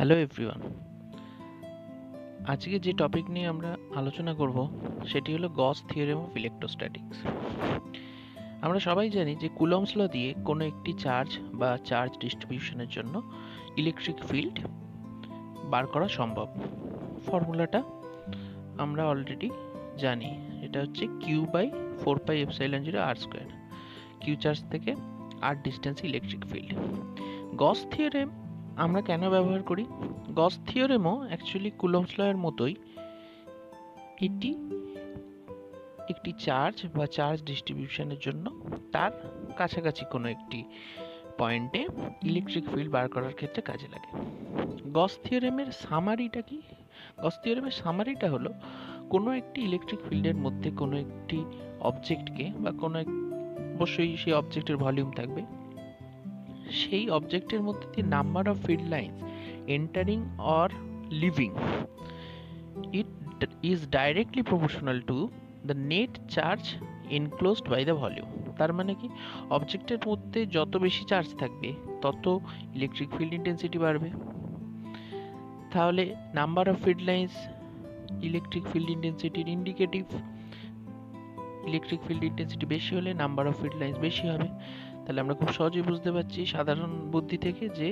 Hello everyone. আজকে যে topic নিয়ে আমরা আলোচনা করব সেটি হলো গস থিওরেম অফ ইলেকট্রোস্ট্যাটিক্স। আমরা সবাই জানি যে কুলম্বস ল দিয়ে কোনো একটি চার্জ বা চার্জ ডিস্ট্রিবিউশনের জন্য ইলেকট্রিক ফিল্ড বার করা সম্ভব। ফর্মুলাটা আমরা অলরেডি জানি, এটা হচ্ছে Q/4πε0r²। কিউ চার্জ থেকে আর ডিস্টেন্স ইলেকট্রিক ফিল্ড। গস থিওরেম আমরা কেন ব্যবহার করি? গস থিওরেমও অ্যাকচুয়ালি কুলম্বস ল এর মতোই, এটি একটি চার্জ বা চার্জ ডিস্ট্রিবিউশনের জন্য তার কাছাকাছি কোনো একটি পয়েন্টে ইলেকট্রিক ফিল্ড বার করার ক্ষেত্রে কাজে লাগে। গস থিওরেমের সামারিটা কি? গস থিওরেমের সামারিটা হলো কোনো একটি ইলেকট্রিক ফিল্ডের মধ্যে কোনো একটি অবজেক্টকে বা অবশ্যই সেই অবজেক্টের ভলিউম থাকবে, সেই অবজেক্টের মধ্যে দিয়ে number of field lines entering or leaving it is directly proportional to the net charge enclosed by the volume। তার মানে কি, অবজেক্টের মধ্যে যত বেশি চার্জ থাকবে তত ইলেকট্রিক ফিল্ড ইন্টেন্সিটি বাড়বে। তাহলে number of field lines electric field ইন্টেন্সিটির ইন্ডিকেটিভ। ইলেকট্রিক ফিল্ড ইন্টেন্সিটি বেশি হলে নাম্বার অফ ফিল্ড লাইন্স বেশি হবে। তাহলে আমরা খুব সহজেই বুঝতে পারছি সাধারণ বুদ্ধি থেকে যে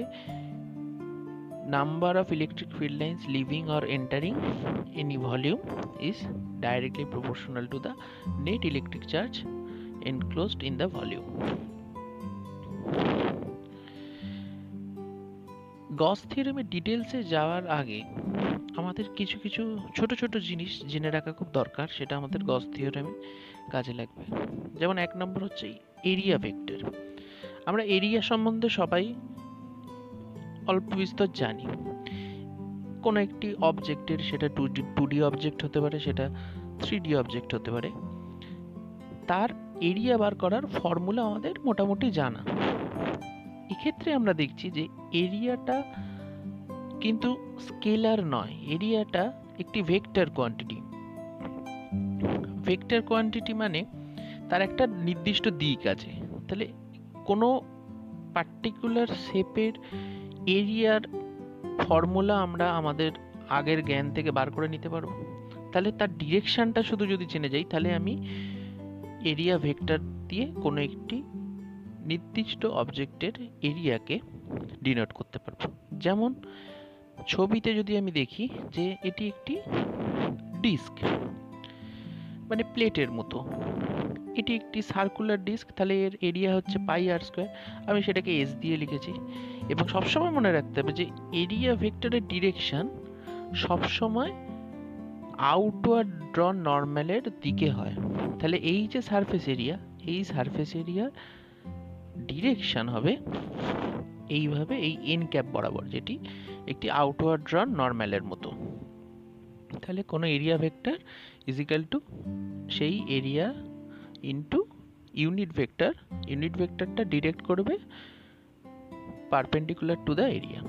number of electric field lines leaving or entering any volume is directly proportional to the net electric charge enclosed in the volume। গস থিওরেমের ডিটেলসে যাওয়ার আগে আমাদের কিছু কিছু ছোট ছোট জিনিস জেনে রাখা খুব দরকার, সেটা আমাদের গস থিওরেমে কাজে লাগবে। যেমন এক নম্বর হচ্ছে এরিয়া ভেক্টর। আমরা এরিয়া সম্বন্ধে সবাই অল্প বিস্তর জানি। কোনো একটি অবজেক্টের, সেটা 2D অবজেক্ট হতে পারে, সেটা 3D অবজেক্ট হতে পারে, তার এরিয়া বার করার ফর্মুলা আমাদের মোটামুটি জানা। এক্ষেত্রে আমরা দেখছি যে এরিয়াটা কিন্তু স্কেলার নয়, এরিয়াটা একটি ভেক্টর কোয়ান্টিটি। ভেক্টর কোয়ান্টিটি মানে তার একটা নির্দিষ্ট দিক আছে। তাহলে কোনো পার্টিকুলার শেপের এরিয়ার ফর্মুলা আমরা আমাদের আগের জ্ঞান থেকে বার করে নিতে পারবো। তাহলে তার ডিরেকশনটা শুধু যদি জেনে যাই, তাহলে আমি এরিয়া ভেক্টর দিয়ে কোনো একটি নির্দিষ্ট অবজেক্টের এরিয়াকে ডিনোট করতে পারবো। যেমন ছবিতে যদি আমি দেখি যে এটি একটি ডিস্ক, মানে প্লেটের মতো, এটি একটি সার্কুলার ডিস্ক, তাহলে এর এরিয়া হচ্ছে πr²। আমি সেটাকে s দিয়ে লিখেছি। এবং সবসময় মনে রাখতে হবে যে এরিয়া ভেক্টরের ডিরেকশন সবসময় আউটওয়ার্ড ড্রন নর্মালের দিকে হয়। তাহলে এই যে সারফেস এরিয়া, এই সারফেস এরিয়ার ডিরেকশন হবে এইভাবে, এই এন ক্যাপ বরাবর, যেটি একটি আউটওয়ার্ড ড্রন নর্মালের মতো। তাহলে কোনো area vector is equal to সেই area into unit vector. Unit ভেক্টরটা ডিরেক্ট করবে পারপেন্ডিকুলার টু দ্য এরিয়া।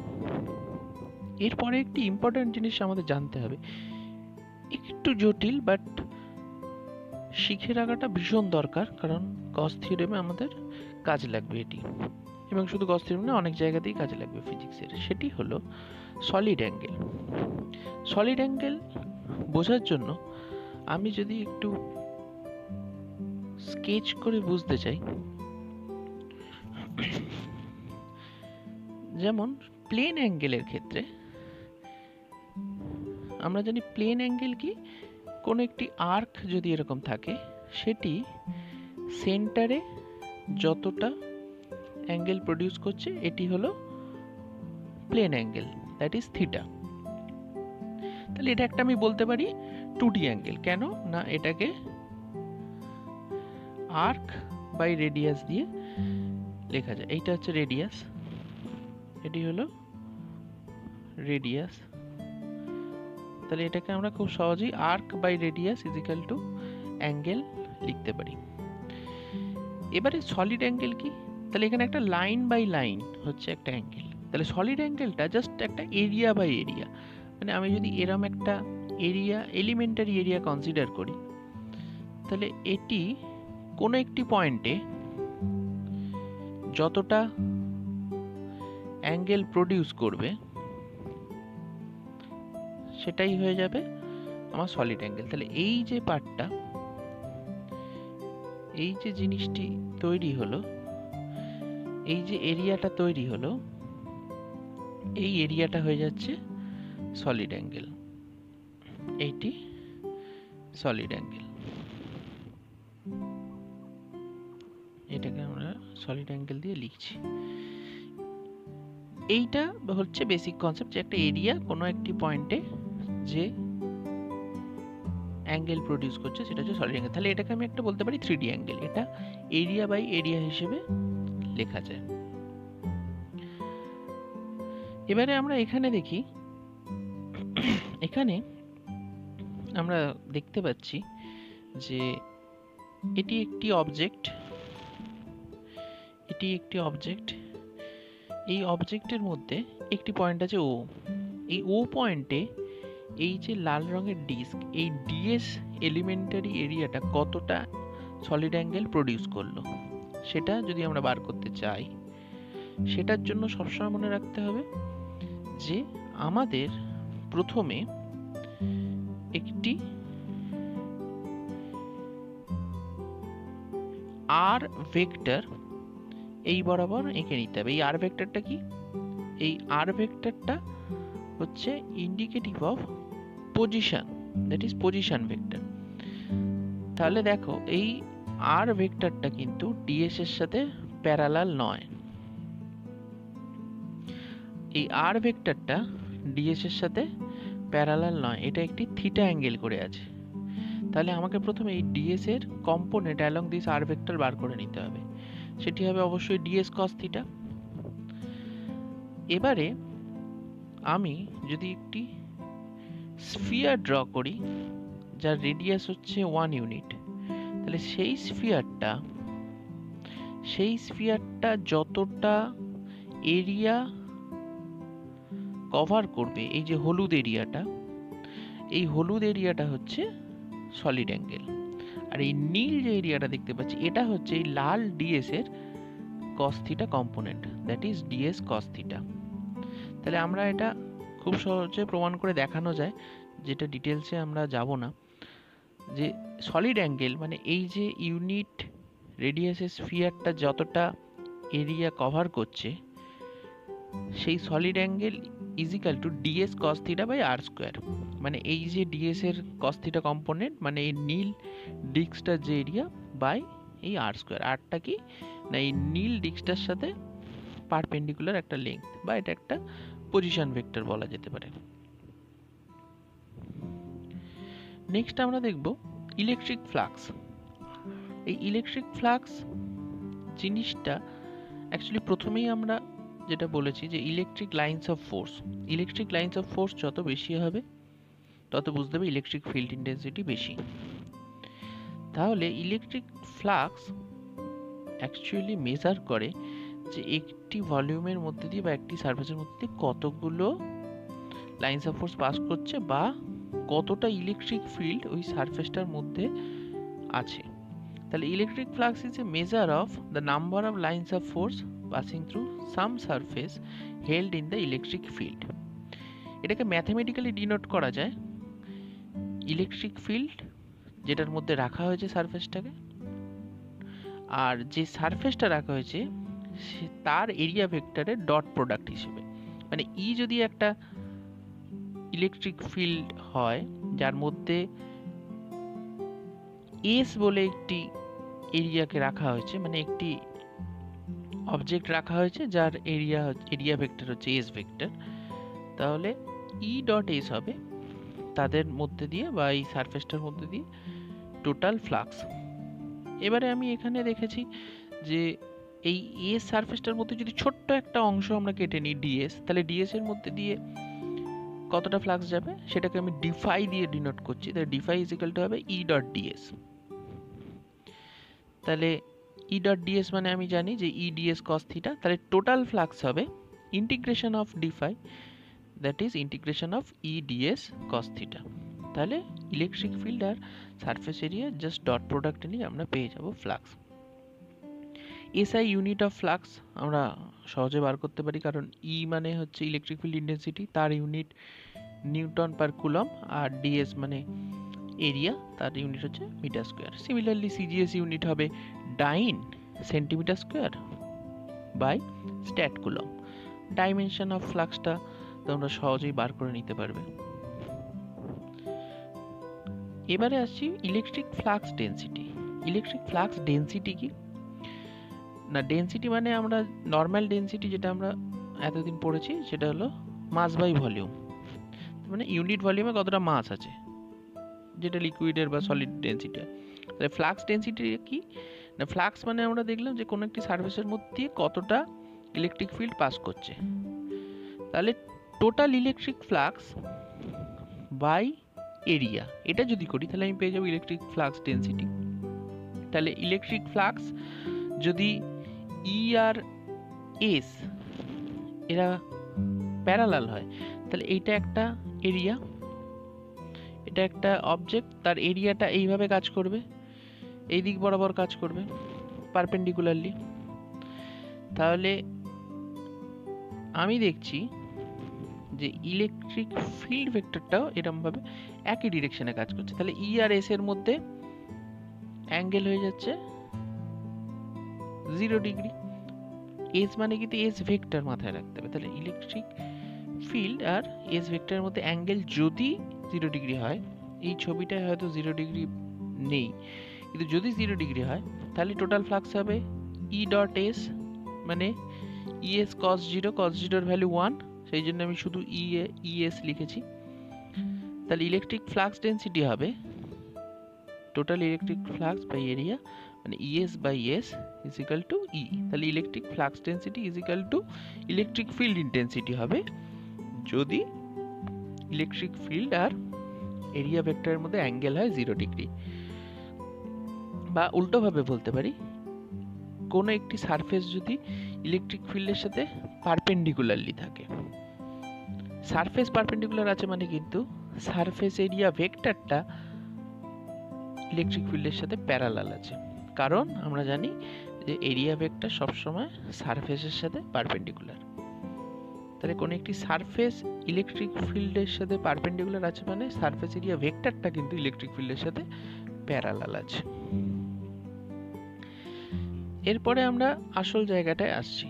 এরপরে একটি ইম্পর্টেন্ট জিনিস আমাদের জানতে হবে, একটু জটিল, বাট শিখে রাখাটা ভীষণ দরকার, কারণ গস থিওরেমে আমাদের কাজে লাগবে এটি। এবং শুধু গস থিওরেম না, অনেক জায়গাতেই কাজে লাগবে ফিজিক্সের। সেটি হলো সলিড অ্যাঙ্গেল। সলিড অ্যাঙ্গেল বোঝার জন্য আমি যদি একটু স্কেচ করে বুঝতে চাই, যেমন প্লেন অ্যাঙ্গেলের ক্ষেত্রে আমরা জানি প্লেন অ্যাঙ্গেল কি, কোনো একটি আর্ক যদি এরকম থাকে, সেটি সেন্টারে যতটা অ্যাঙ্গেল প্রডিউস করছে, এটি হলো plane angle, that is theta. তাহলে এটা একটা আমি বলতে পারি 2D অ্যাঙ্গেল। কেন না, এটাকে আর্ক বাই রেডিয়াস দিয়ে লেখা যায়। এইটা হচ্ছে রেডিয়াস, এটি হলো রেডিয়াস। তাহলে এটাকে আমরা খুব সহজেই arc by radius is equal to angle লিখতে পারি। এবারে সলিড অ্যাঙ্গেল কি? তাহলে এখানে একটা লাইন বাই লাইন হচ্ছে একটা অ্যাঙ্গেল। তাহলে সলিড অ্যাঙ্গেলটা জাস্ট একটা এরিয়া বাই এরিয়া, মানে আমি যদি এরম একটা এরিয়া, এলিমেন্টারি এরিয়া কনসিডার করি, তাহলে এটি কোনো একটি পয়েন্টে যতটা অ্যাঙ্গেল প্রডিউস করবে সেটাই হয়ে যাবে আমার সলিড অ্যাঙ্গেল। তাহলে এই যে পার্টটা, এই যে জিনিসটি তৈরি হলো, এই যে এরিয়াটা তৈরি হলো, এই এরিয়াটা হয়ে যাচ্ছে সলিড অ্যাঙ্গেল। এইটি সলিড অ্যাঙ্গেল, এটাকে আমরা সলিড অ্যাঙ্গেল দিয়ে লিখছি। এইটা হচ্ছে বেসিক কনসেপ্ট, যে একটা এরিয়া কোনো একটি পয়েন্টে যে অ্যাঙ্গেল প্রডিউস করছে সেটা হচ্ছে সলিড অ্যাঙ্গেল। তাহলে এটাকে আমি একটা বলতে পারি 3D অ্যাঙ্গেল। এটা এরিয়া বাই এরিয়া হিসেবে লেখা যায়। এবারে আমরা এখানে দেখি, এখানে আমরা দেখতে পাচ্ছি যে এটি একটি অবজেক্ট, এটি একটি অবজেক্ট। এই অবজেক্টের মধ্যে একটি পয়েন্ট আছে ও। এই ও পয়েন্টে এই যে লাল রঙের ডিস্ক, এই ডিএস এলিমেন্টারি এরিয়াটা কতটা সলিড অ্যাঙ্গেল প্রডিউস করলো সেটা যদি আমরা বার করতে চাই, সেটার জন্য সবসময় মনে রাখতে হবে যে আমাদের প্রথমে একটি আর ভেক্টর এই বরাবর এঁকে নিতে হবে। এই আর ভেক্টরটা কি? এই আর ভেক্টরটা হচ্ছে indicative of position, that is position vector. তাহলে দেখো এই আর ভেক্টরটা কিন্তু ডিএস এর সাথে প্যারালাল নয়। এই আর ভেক্টরটা ডিএস এর সাথে প্যারালাল নয়, এটা একটি থিটা অ্যাঙ্গেল করে আছে। তাহলে আমাকে প্রথমে এই ডিএস এর component along this R vector বার করে নিতে হবে। সেটি হবে অবশ্যই ডিএস কস থিটা। এবারে আমি যদি একটি স্ফিয়ার ড্র করি যার রেডিয়াস হচ্ছে 1 ইউনিট, তাহলে সেই স্ফিয়ারটা যতটা এরিয়া কভার করবে, এই যে হলুদ এরিয়াটা, এই হলুদ এরিয়াটা হচ্ছে সলিড অ্যাঙ্গেল। আর এই নীল যে এরিয়াটা দেখতে পাচ্ছি, এটা হচ্ছে এই লাল ডিএস এর cos theta component, that is DS cos theta. তাহলে আমরা এটা খুব সহজে প্রমাণ করে দেখানো যায়, যেটা ডিটেলসে আমরা যাব না, যে সলিড অ্যাঙ্গেল মানে এই যে ইউনিট রেডিয়াসের স্ফিয়ারটা যতটা এরিয়া কভার করছে, সেই solid angle is equal to D S cos theta by R square. মানে এই যে ডিএস এর cos থিটা কম্পোনেন্ট, মানে এই নীল ডিস্কটার যে এরিয়া বাই এই আর স্কোয়ার। আরটা কি না, এই নীল ডিস্কটার সাথে পারপেন্ডিকুলার একটা লেংথ, বা এটা একটা পজিশন ভেক্টর বলা যেতে পারে। নেক্সট আমরা দেখব ইলেকট্রিক ফ্লাক্স। এই ইলেকট্রিক ফ্লাক্স জিনিসটা অ্যাকচুয়ালি প্রথমেই আমরা যেটা বলেছি যে electric lines of force, electric lines of force যত বেশি হবে তত বুঝতে হবে ইলেকট্রিক ফিল্ড ইন্টেন্সিটি বেশি। তাহলে ইলেকট্রিক ফ্লাক্স অ্যাকচুয়ালি মেজার করে যে একটি ভলিউমের মধ্যে দিয়ে বা একটি সারফেসের মধ্যে দিয়ে কতগুলো লাইন্স অফ ফোর্স পাস করছে, বা কতটা ইলেকট্রিক ফিল্ড ওই সারফেসটার মধ্যে আছে। তাহলে electric flux is a measure of the number of lines of force passing through some surface held in the electric field. এটাকে ম্যাথমেটিক্যালি ডিনোট করা যায় ইলেকট্রিক ফিল্ড যেটার মধ্যে রাখা হয়েছে সারফেসটাকে, আর যে সারফেসটা রাখা হয়েছে তার এরিয়া ভেক্টরের ডট প্রোডাক্ট হিসেবে। মানে ই যদি একটা ইলেকট্রিক ফিল্ড হয় যার মধ্যে এস বলে একটি এরিয়াকে রাখা হয়েছে, মানে একটি অবজেক্ট রাখা হয়েছে যার এরিয়া ভেক্টর হচ্ছে এস ভেক্টর, তাহলে ই ডট এস হবে তাদের মধ্যে দিয়ে বা এই সারফেসটার মধ্যে দিয়ে টোটাল ফ্লাক্স। এবারে আমি এখানে দেখেছি যে এই এস সারফেসটার মধ্যে যদি ছোট্ট একটা অংশ আমরা কেটে নিই ডিএস, তাহলে ডিএস এর মধ্যে দিয়ে কতটা ফ্লাক্স যাবে সেটাকে আমি ডিফাই দিয়ে ডিনোট করছি। তাহলে ডিফাই ইজ ইকুয়াল টু হবে ই ডট ডিএস। তাহলে ই ডট ডিএস মানে আমি জানি যে ই ডিএস কস থিটা, তাহলে টোটাল ফ্লাক্স হবে integration of d phi, that is integration of E DS cos theta. তাহলে ইলেকট্রিক ফিল্ড আর surface area just dot product নিয়ে আমরা পেয়ে যাব flux. SI unit of flux আমরা সহজে বার করতে পারি, কারণ ই মানে হচ্ছে ইলেকট্রিক ফিল্ড ইন্টেন্সিটি, তার ইউনিট নিউটন পার কুলম, আর ডিএস মানে এরিয়া, তার ইউনিট হচ্ছে metre square. Similarly CGS unit হবে dyne centimetre square by stat coulomb. Dimension of ফ্লাক্সটা তোমরা সহজেই বার করে নিতে পারবে। এবারে আসছি electric flux density. Electric flux density কি না, ডেন্সিটি মানে আমরা নর্মাল ডেন্সিটি যেটা আমরা এতদিন পড়েছি সেটা হলো মাস বাই ভলিউম, মানে ইউনিট ভলিউমে কতটা মাস আছে, যেটা লিকুইডের বা সলিড ডেন্সিটি। তাহলে ফ্লাক্স ডেন্সিটি কি না, ফ্লাক্স মানে আমরা দেখলাম যে কোনো একটি সারফেসের মধ্যে কতটা ইলেকট্রিক ফিল্ড পাস করছে। তাহলে total electric flux by area, এটা যদি করি তাহলে আমি পেয়ে যাবো ইলেকট্রিক ফ্লাক্স ডেন্সিটি। তাহলে ইলেকট্রিক ফ্লাক্স যদি ই আর এস এরা প্যারালাল হয়, তাহলে এইটা একটা এরিয়া, এটা একটা অবজেক্ট, তার এরিয়াটা এইভাবে কাজ করবে, এই দিক বরাবর কাজ করবে পারপেন্ডিকুলারলি। তাহলে আমি দেখছি যে ইলেকট্রিক ফিল্ড ভেক্টরটাও এরকমভাবে একই ডিরেকশনে কাজ করছে। তাহলে ই আর এস এর মধ্যে অ্যাঙ্গেল হয়ে যাচ্ছে 0 ডিগ্রি। এস মানে কিন্তু এস ভেক্টর মাথায় রাখতে হবে। তাহলে ইলেকট্রিক ফিল্ড আর এস ভেক্টরের মধ্যে অ্যাঙ্গেল যদি 0 ডিগ্রি হয়, এই ছবিটায় হয়তো 0 ডিগ্রি নেই, কিন্তু যদি 0 ডিগ্রি হয় তাহলে টোটাল ফ্লাক্স হবে ই ডট এস মানে ইএস কস 0, কস 0 এর ভ্যালু 1, সেই জন্য আমি শুধু ইএস লিখেছি। তাহলে ইলেকট্রিক ফ্লাক্স ডেন্সিটি হবে total electric flux by area, মানে ES by S is equal to E. তাহলে electric flux density is equal to electric field intensity হবে যদি ইলেকট্রিক ফিল্ড আর এরিয়া ভেক্টরের মধ্যে অ্যাঙ্গেল হয় 0 ডিগ্রি। বা উল্টোভাবে বলতে পারি, কোনো একটি সারফেস যদি ইলেকট্রিক ফিল্ডের সাথে পারপেন্ডিকুলারলি থাকে, সারফেস পারপেন্ডিকুলার আছে মানে কিন্তু সারফেস এরিয়া ভেক্টরটা ইলেকট্রিক ফিল্ডের সাথে প্যারালাল আছে, কারণ আমরা জানি যে এরিয়া ভেক্টর সবসময় সারফেসের সাথে পারপেন্ডিকুলার। তাহলে কোনো একটি সারফেস ইলেকট্রিক ফিল্ডের সাথে পারপেন্ডিকুলার আছে মানে সারফেস এরিয়া ভেক্টরটা কিন্তু ইলেকট্রিক ফিল্ডের সাথে প্যারালাল আছে। এরপরে আমরা আসল জায়গাটায় আসছি,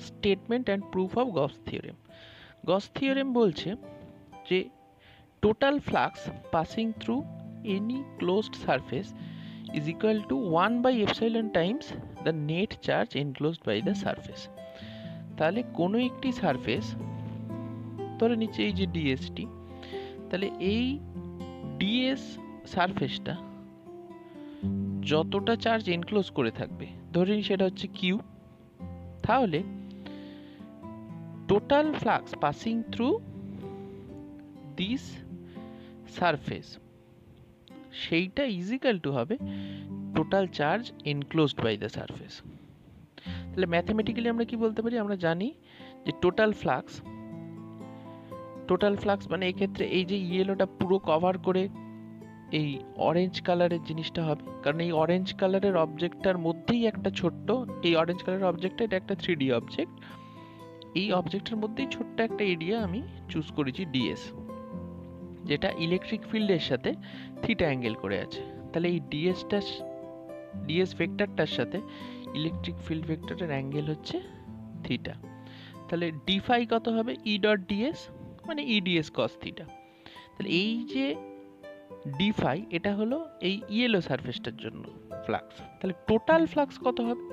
statement and proof of Gauss theorem. Gauss theorem বলছে যে total flux passing through any closed surface is equal to 1 by epsilon times the net charge enclosed by the surface। তাহলে কোনো একটি সারফেস ধরে নিচ্ছে এই যে ডিএসটি, তাহলে এই ডিএস সারফেসটা যতটা চার্জ এনক্লোজ করে থাকবে, ধরে নিই সেটা হচ্ছে কিউ, তাহলে total flux passing through this surface সেইটা ইজ ইকুয়াল টু হবে total charge enclosed by the surface. তাহলে ম্যাথমেটিক্যালি আমরা কি বলতে পারি, আমরা জানি যে টোটাল ফ্লাক্স মানে এক্ষেত্রে এই যে ইয়েলোটা পুরো কভার করে এই অরেঞ্জ কালারের জিনিসটা হবে, কারণ এই অরেঞ্জ কালারের অবজেক্টটার মধ্যেই একটা ছোট্ট, এই অরেঞ্জ কালারের অবজেক্টটা এটা একটা 3D অবজেক্ট, এই অবজেক্টের মধ্যেই ছোট্ট একটা এরিয়া আমি চুজ করেছি ডিএস, যেটা ইলেকট্রিক ফিল্ডের সাথে থিটা অ্যাঙ্গেল করে আছে। তাহলে এই ডিএস ভেক্টরটার সাথে ইলেকট্রিক ফিল্ড ভেক্টরের অ্যাঙ্গেল হচ্ছে থিটা। তাহলে ডি ফাই কত হবে, ই ডট ডিএস মানে ই ডিএস কস থিটা। তাহলে এই যে ডি ফাই এটা হলো এই ইয়েলো সারফেসটার জন্য ফ্লাক্স। তাহলে টোটাল ফ্লাক্স কত হবে,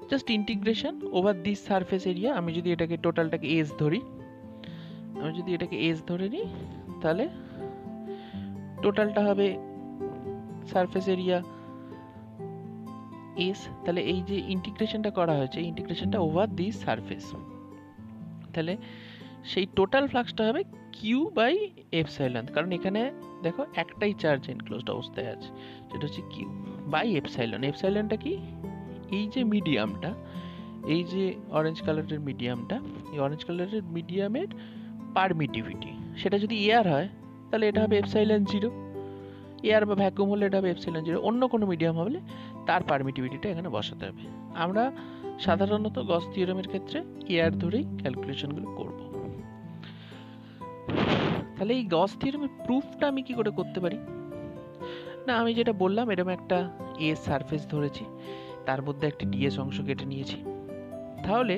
just integration over this surface area. আমি যদি এটাকে টোটালটাকে এস ধরি, আমি যদি এটাকে এস ধরে নিই, তাহলে টোটালটা হবে সারফেস এরিয়া এস। তাহলে এই যে ইন্টিগ্রেশনটা করা হয়েছে, ইন্টিগ্রেশনটা ওভার দিস সারফেস, তাহলে সেই টোটাল ফ্লাক্সটা হবে কিউ বাই এপসাইলন, কারণ এখানে দেখো একটাই চার্জ এনক্লোজড অবস্থায় আছে, সেটা হচ্ছে কিউ বাই এপসাইলন। এপসাইলনটা কি, এই যে মিডিয়ামটা, এই যে অরেঞ্জ কালারের মিডিয়ামটা, এই অরেঞ্জ কালারের মিডিয়ামের পারমিটিভিটি, সেটা যদি এয়ার হয় তাহলে এটা হবে এপসাইলন 0, এয়ার বা ভ্যাকুয়াম হলে এটা হবে এপসাইলন 0, অন্য কোনো মিডিয়াম হলে তার পারমিটিভিটিটা এখানে বসাতে হবে। আমরা সাধারণত গস থিওরেমের ক্ষেত্রে এয়ার ধরেই ক্যালকুলেশনগুলো করব। তাহলে এই গস থিওরেমের প্রুফটা আমি কি করে করতে পারি? না, আমি যেটা বললাম, এরকম একটা এ সারফেস ধরেছি, তার মধ্যে একটি ডিএস অংশ কেটে নিয়েছি। তাহলে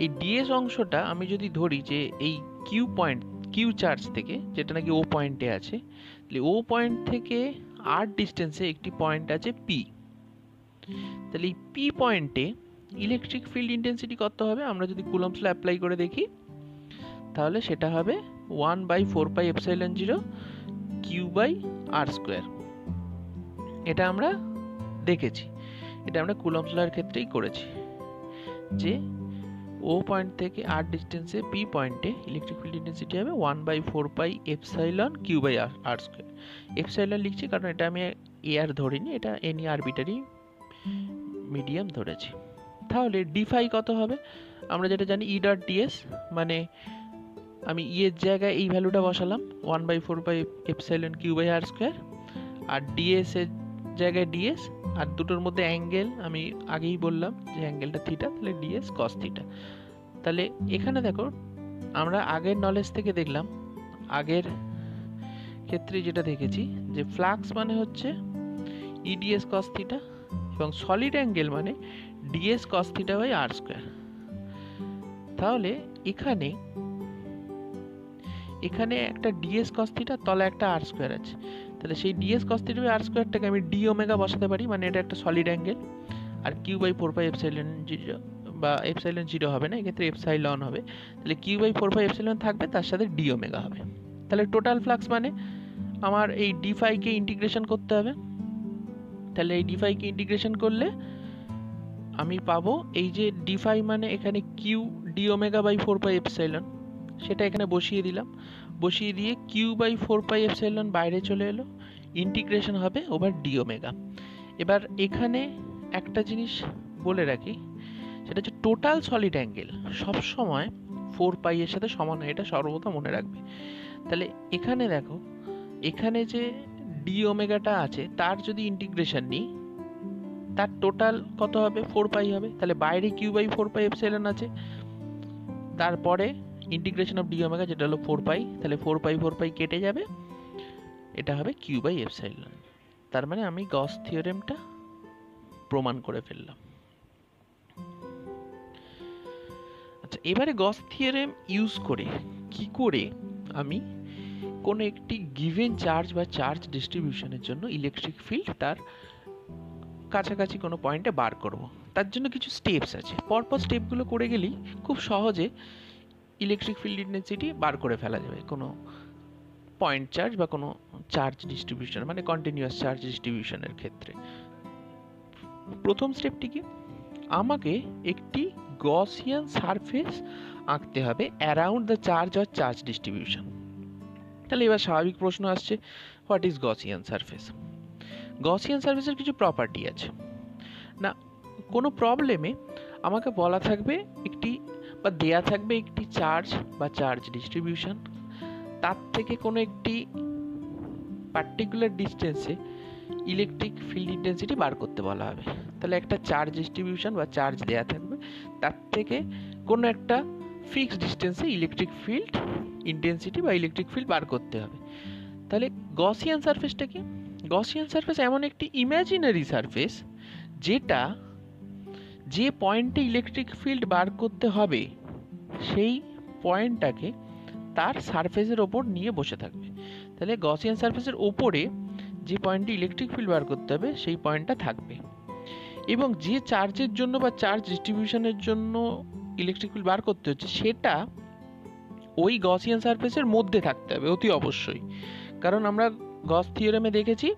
এই ডিএস অংশটা আমি যদি ধরি যে এই কিউ চার্জ থেকে, যেটা নাকি ও পয়েন্টে আছে, তাহলে ও পয়েন্ট থেকে আর ডিস্টেন্সে একটি পয়েন্ট আছে পি। তাহলে এই পি পয়েন্টে ইলেকট্রিক ফিল্ড ইন্টেন্সিটি কত হবে? আমরা যদি কুলম্বস ল অ্যাপ্লাই করে দেখি, তাহলে সেটা হবে 1/4πε0 Q/r²। এটা আমরা দেখেছি, এটা আমরা কুলম্বস ল এর ক্ষেত্রেই করেছি, যে ও পয়েন্ট থেকে আর ডিস্টেন্সে পি পয়েন্টে ইলেকট্রিক ফিল্ড ইন্টেন্সিটি হবে 1/4πε Q/r²। এপসাইলন লিখছি কারণ এটা আমি এআর ধরিনি, এটা এনি আরবিটারি মিডিয়াম ধরেছি। তাহলে ডিফাই কত হবে? আমরা যেটা জানি ই ডট ডিএস, মানে আমি ই এর জায়গায় এই ভ্যালুটা বসালাম 1/4πε Q/r², আর ডিএস এর জায়গায় ডিএস, আর দুটোর মধ্যে অ্যাঙ্গেল আমি আগেই বললাম যে অ্যাঙ্গেলটা থিটা, তাহলে ডিএস কস থিটা। তাহলে এখানে দেখো, আমরা আগের নলেজ থেকে দেখলাম, আগের ক্ষেত্রে যেটা দেখেছি, যে ফ্লাক্স মানে হচ্ছে ইডিএস কস থিটা, এবং সলিড অ্যাঙ্গেল মানে D S cos theta by r²। তাহলে এখানে একটা ডিএস কস থিটা, তলে একটা r² আছে, তাহলে সেই ডিএস কস থিটা বাই r²টাকে আমি ডি ওমেগা বসাতে পারি, মানে এটা একটা সলিড অ্যাঙ্গেল। আর Q/4πε0, বা এপসাইলন 0 হবে না, এক্ষেত্রে এপসাইলন হবে। তাহলে Q/4πε থাকবে, তার সাথে ডি ওমেগা হবে। তাহলে টোটাল ফ্লাক্স মানে আমার এই ডি ফাইকে ইন্টিগ্রেশন করতে হবে। তাহলে এই ডি ফাইকে ইন্টিগ্রেশন করলে আমি পাবো এই যে ডি ফাই মানে এখানে কিউ ডি ওমেগা বাই 4πε, সেটা এখানে বসিয়ে দিলাম, বসিয়ে দিয়ে Q/4πε বাইরে চলে এলো, ইন্টিগ্রেশন হবে ওভার ডি ওমেগা। এবার এখানে একটা জিনিস বলে রাখি, সেটা হচ্ছে টোটাল সলিড অ্যাঙ্গেল সবসময় 4π এর সাথে সমান হয়, এটা সর্বদা মনে রাখবে। তাহলে এখানে দেখো, এখানে যে ডি ওমেগাটা আছে তার যদি ইন্টিগ্রেশন নিই, তার টোটাল কত হবে? 4π হবে। তাহলে বাইরে Q/4πε আছে, তারপরে ইন্টিগ্রেশন অফ ডি ওমেগা যেটা হলো 4π, তাহলে 4π কেটে যাবে, এটা হবে Q/ε। তার মানে আমি গস থিওরেমটা প্রমাণ করে ফেললাম। আচ্ছা, এবারে গস থিওরেম ইউজ করে কি করে আমি কোনো একটি গিভেন চার্জ বা চার্জ ডিস্ট্রিবিউশনের জন্য ইলেকট্রিক ফিল্ড তার কাছাকাছি কোনো পয়েন্টে বার করব, তার জন্য কিছু স্টেপস আছে। পরপর স্টেপগুলো করে গেলেই খুব সহজে ইলেকট্রিক ফিল্ড ইন্টেন্সিটি বার করে ফেলা যাবে কোনো পয়েন্ট চার্জ বা কোনো চার্জ ডিস্ট্রিবিউশন, মানে কন্টিনিউয়াস চার্জ ডিস্ট্রিবিউশনের ক্ষেত্রে। প্রথম স্টেপটি কি? আমাকে একটি গসিয়ান সারফেস আঁকতে হবে around the charge or charge distribution. তাহলে এবার স্বাভাবিক প্রশ্ন আসছে, what is Gaussian surface? Gaussian সারফেসের কিছু প্রপার্টি আছে না, কোনো প্রবলেমে আমাকে বলা থাকবে একটি বা দেয়া থাকবে একটি চার্জ বা চার্জ ডিস্ট্রিবিউশন, তার থেকে কোনো একটি পার্টিকুলার ডিস্টেন্সে ইলেকট্রিক ফিল্ড ইন্টেন্সিটি বার করতে বলা হবে। তাহলে একটা চার্জ ডিস্ট্রিবিউশন বা চার্জ দেয়া থাকবে, তার থেকে কোনো একটা ফিক্সড ডিস্টেন্সে ইলেকট্রিক ফিল্ড ইন্টেন্সিটি বা ইলেকট্রিক ফিল্ড বার করতে হবে। তাহলে গসিয়ান সারফেসটা কি? গসিয়ান সারফেস এমন একটি ইমাজিনারি সারফেস যেটা যে পয়েন্টে ইলেকট্রিক ফিল্ড বার করতে হবে সেই পয়েন্টটাকে তার সারফেসের ওপর নিয়ে বসে থাকবে। তাহলে গসিয়ান সারফেসের ওপরে যে পয়েন্টে ইলেকট্রিক ফিল্ড বার করতে হবে সেই পয়েন্টটা থাকবে, এবং যে চার্জের জন্য বা চার্জ ডিস্ট্রিবিউশনের জন্য ইলেকট্রিক ফিল্ড বার করতে হচ্ছে সেটা ওই গসিয়ান সারফেসের মধ্যে থাকতে হবে অতি অবশ্যই। কারণ আমরা গস থিওরেমে দেখেছি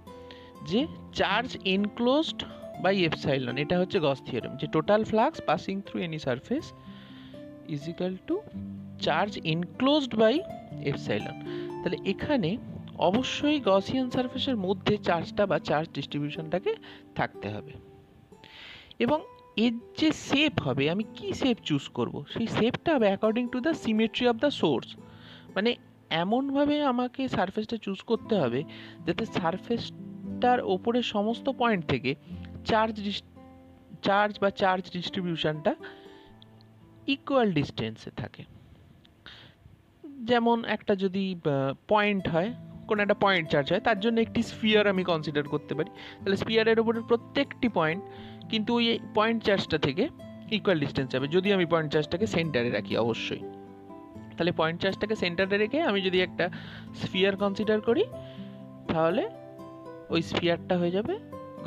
যে চার্জ এনক্লোজড বাই এপসাইলন, এটা হচ্ছে গস থিওরেম, যে total flux passing through any surface is equal to charge enclosed by epsilon. তাহলে এখানে অবশ্যই গসিয়ান সারফেসের মধ্যে চার্জটা বা চার্জ ডিস্ট্রিবিউশনটাকে থাকতে হবে। এবং এর যে শেপ হবে, আমি কি শেপ চুজ করব, সেই শেপটা হবে according to the symmetry of the source. মানে এমনভাবে আমাকে সারফেসটা চুজ করতে হবে যাতে সারফেসটার ওপরের সমস্ত পয়েন্ট থেকে চার্জ বা চার্জ ডিস্ট্রিবিউশনটা ইকুয়াল ডিস্টেন্সে থাকে। যেমন একটা যদি পয়েন্ট হয়, কোনো একটা পয়েন্ট চার্জ হয়, তার জন্য একটি স্ফিয়ার আমি কনসিডার করতে পারি। তাহলে স্ফিয়ারের উপরের প্রত্যেকটি পয়েন্ট কিন্তু ওই পয়েন্ট চার্জটা থেকে ইকুয়াল ডিস্টেন্স যাবে, যদি আমি পয়েন্ট চার্জটাকে সেন্টারে রাখি অবশ্যই। তাহলে পয়েন্ট চার্জটাকে সেন্টারে রেখে আমি যদি একটা স্ফিয়ার কনসিডার করি, তাহলে ওই স্ফিয়ারটা হয়ে যাবে